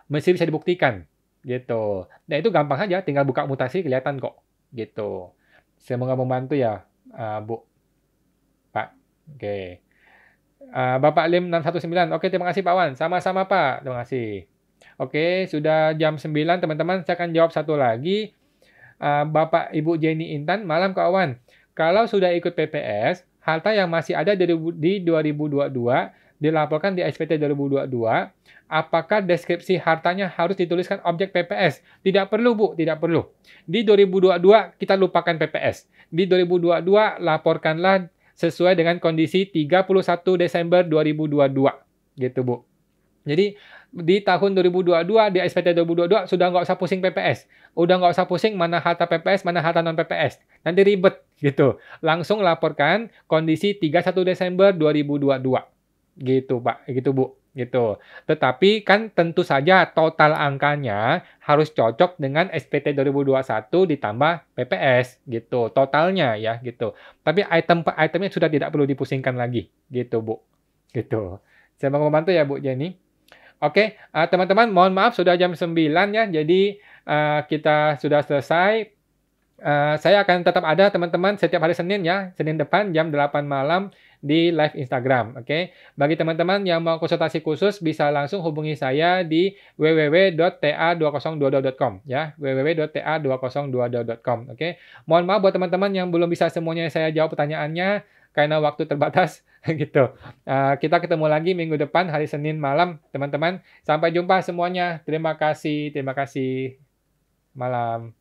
Mesti bisa dibuktikan, gitu. Nah, itu gampang saja, tinggal buka mutasi kelihatan kok, gitu. Semoga membantu ya, Bu, Pak. Oke. Bapak Lim 619. Oke, terima kasih Pak Wan. Sama-sama Pak, terima kasih. Oke, sudah jam 9 teman-teman, saya akan jawab satu lagi. Bapak Ibu Jenny Intan, malam Kak Wan. Kalau sudah ikut PPS, harta yang masih ada di 2022 dilaporkan di SPT 2022, apakah deskripsi hartanya harus dituliskan objek PPS? Tidak perlu, Bu, tidak perlu. Di 2022 kita lupakan PPS. Di 2022 laporkanlah sesuai dengan kondisi 31 Desember 2022. Gitu, Bu. Jadi di tahun 2022, di SPT 2022 sudah nggak usah pusing PPS. Udah nggak usah pusing mana harta PPS, mana harta non-PPS. Nanti ribet gitu. Langsung laporkan kondisi 31 Desember 2022. Gitu, Pak. Gitu, Bu. Gitu. Tetapi kan tentu saja total angkanya harus cocok dengan SPT 2021 ditambah PPS gitu. Totalnya ya gitu. Tapi itemnya sudah tidak perlu dipusingkan lagi. Gitu, Bu. Gitu. Saya mau membantu ya, Bu Jenny. Oke, teman-teman mohon maaf sudah jam 9 ya, jadi kita sudah selesai. Saya akan tetap ada teman-teman setiap hari Senin ya, Senin depan jam 8 malam di live Instagram, oke. Bagi teman-teman yang mau konsultasi khusus bisa langsung hubungi saya di www.ta2022.com ya, www.ta2022.com, oke. Mohon maaf buat teman-teman yang belum bisa semuanya saya jawab pertanyaannya karena waktu terbatas gitu. Kita ketemu lagi minggu depan hari Senin malam, teman-teman. Sampai jumpa semuanya. Terima kasih. Malam.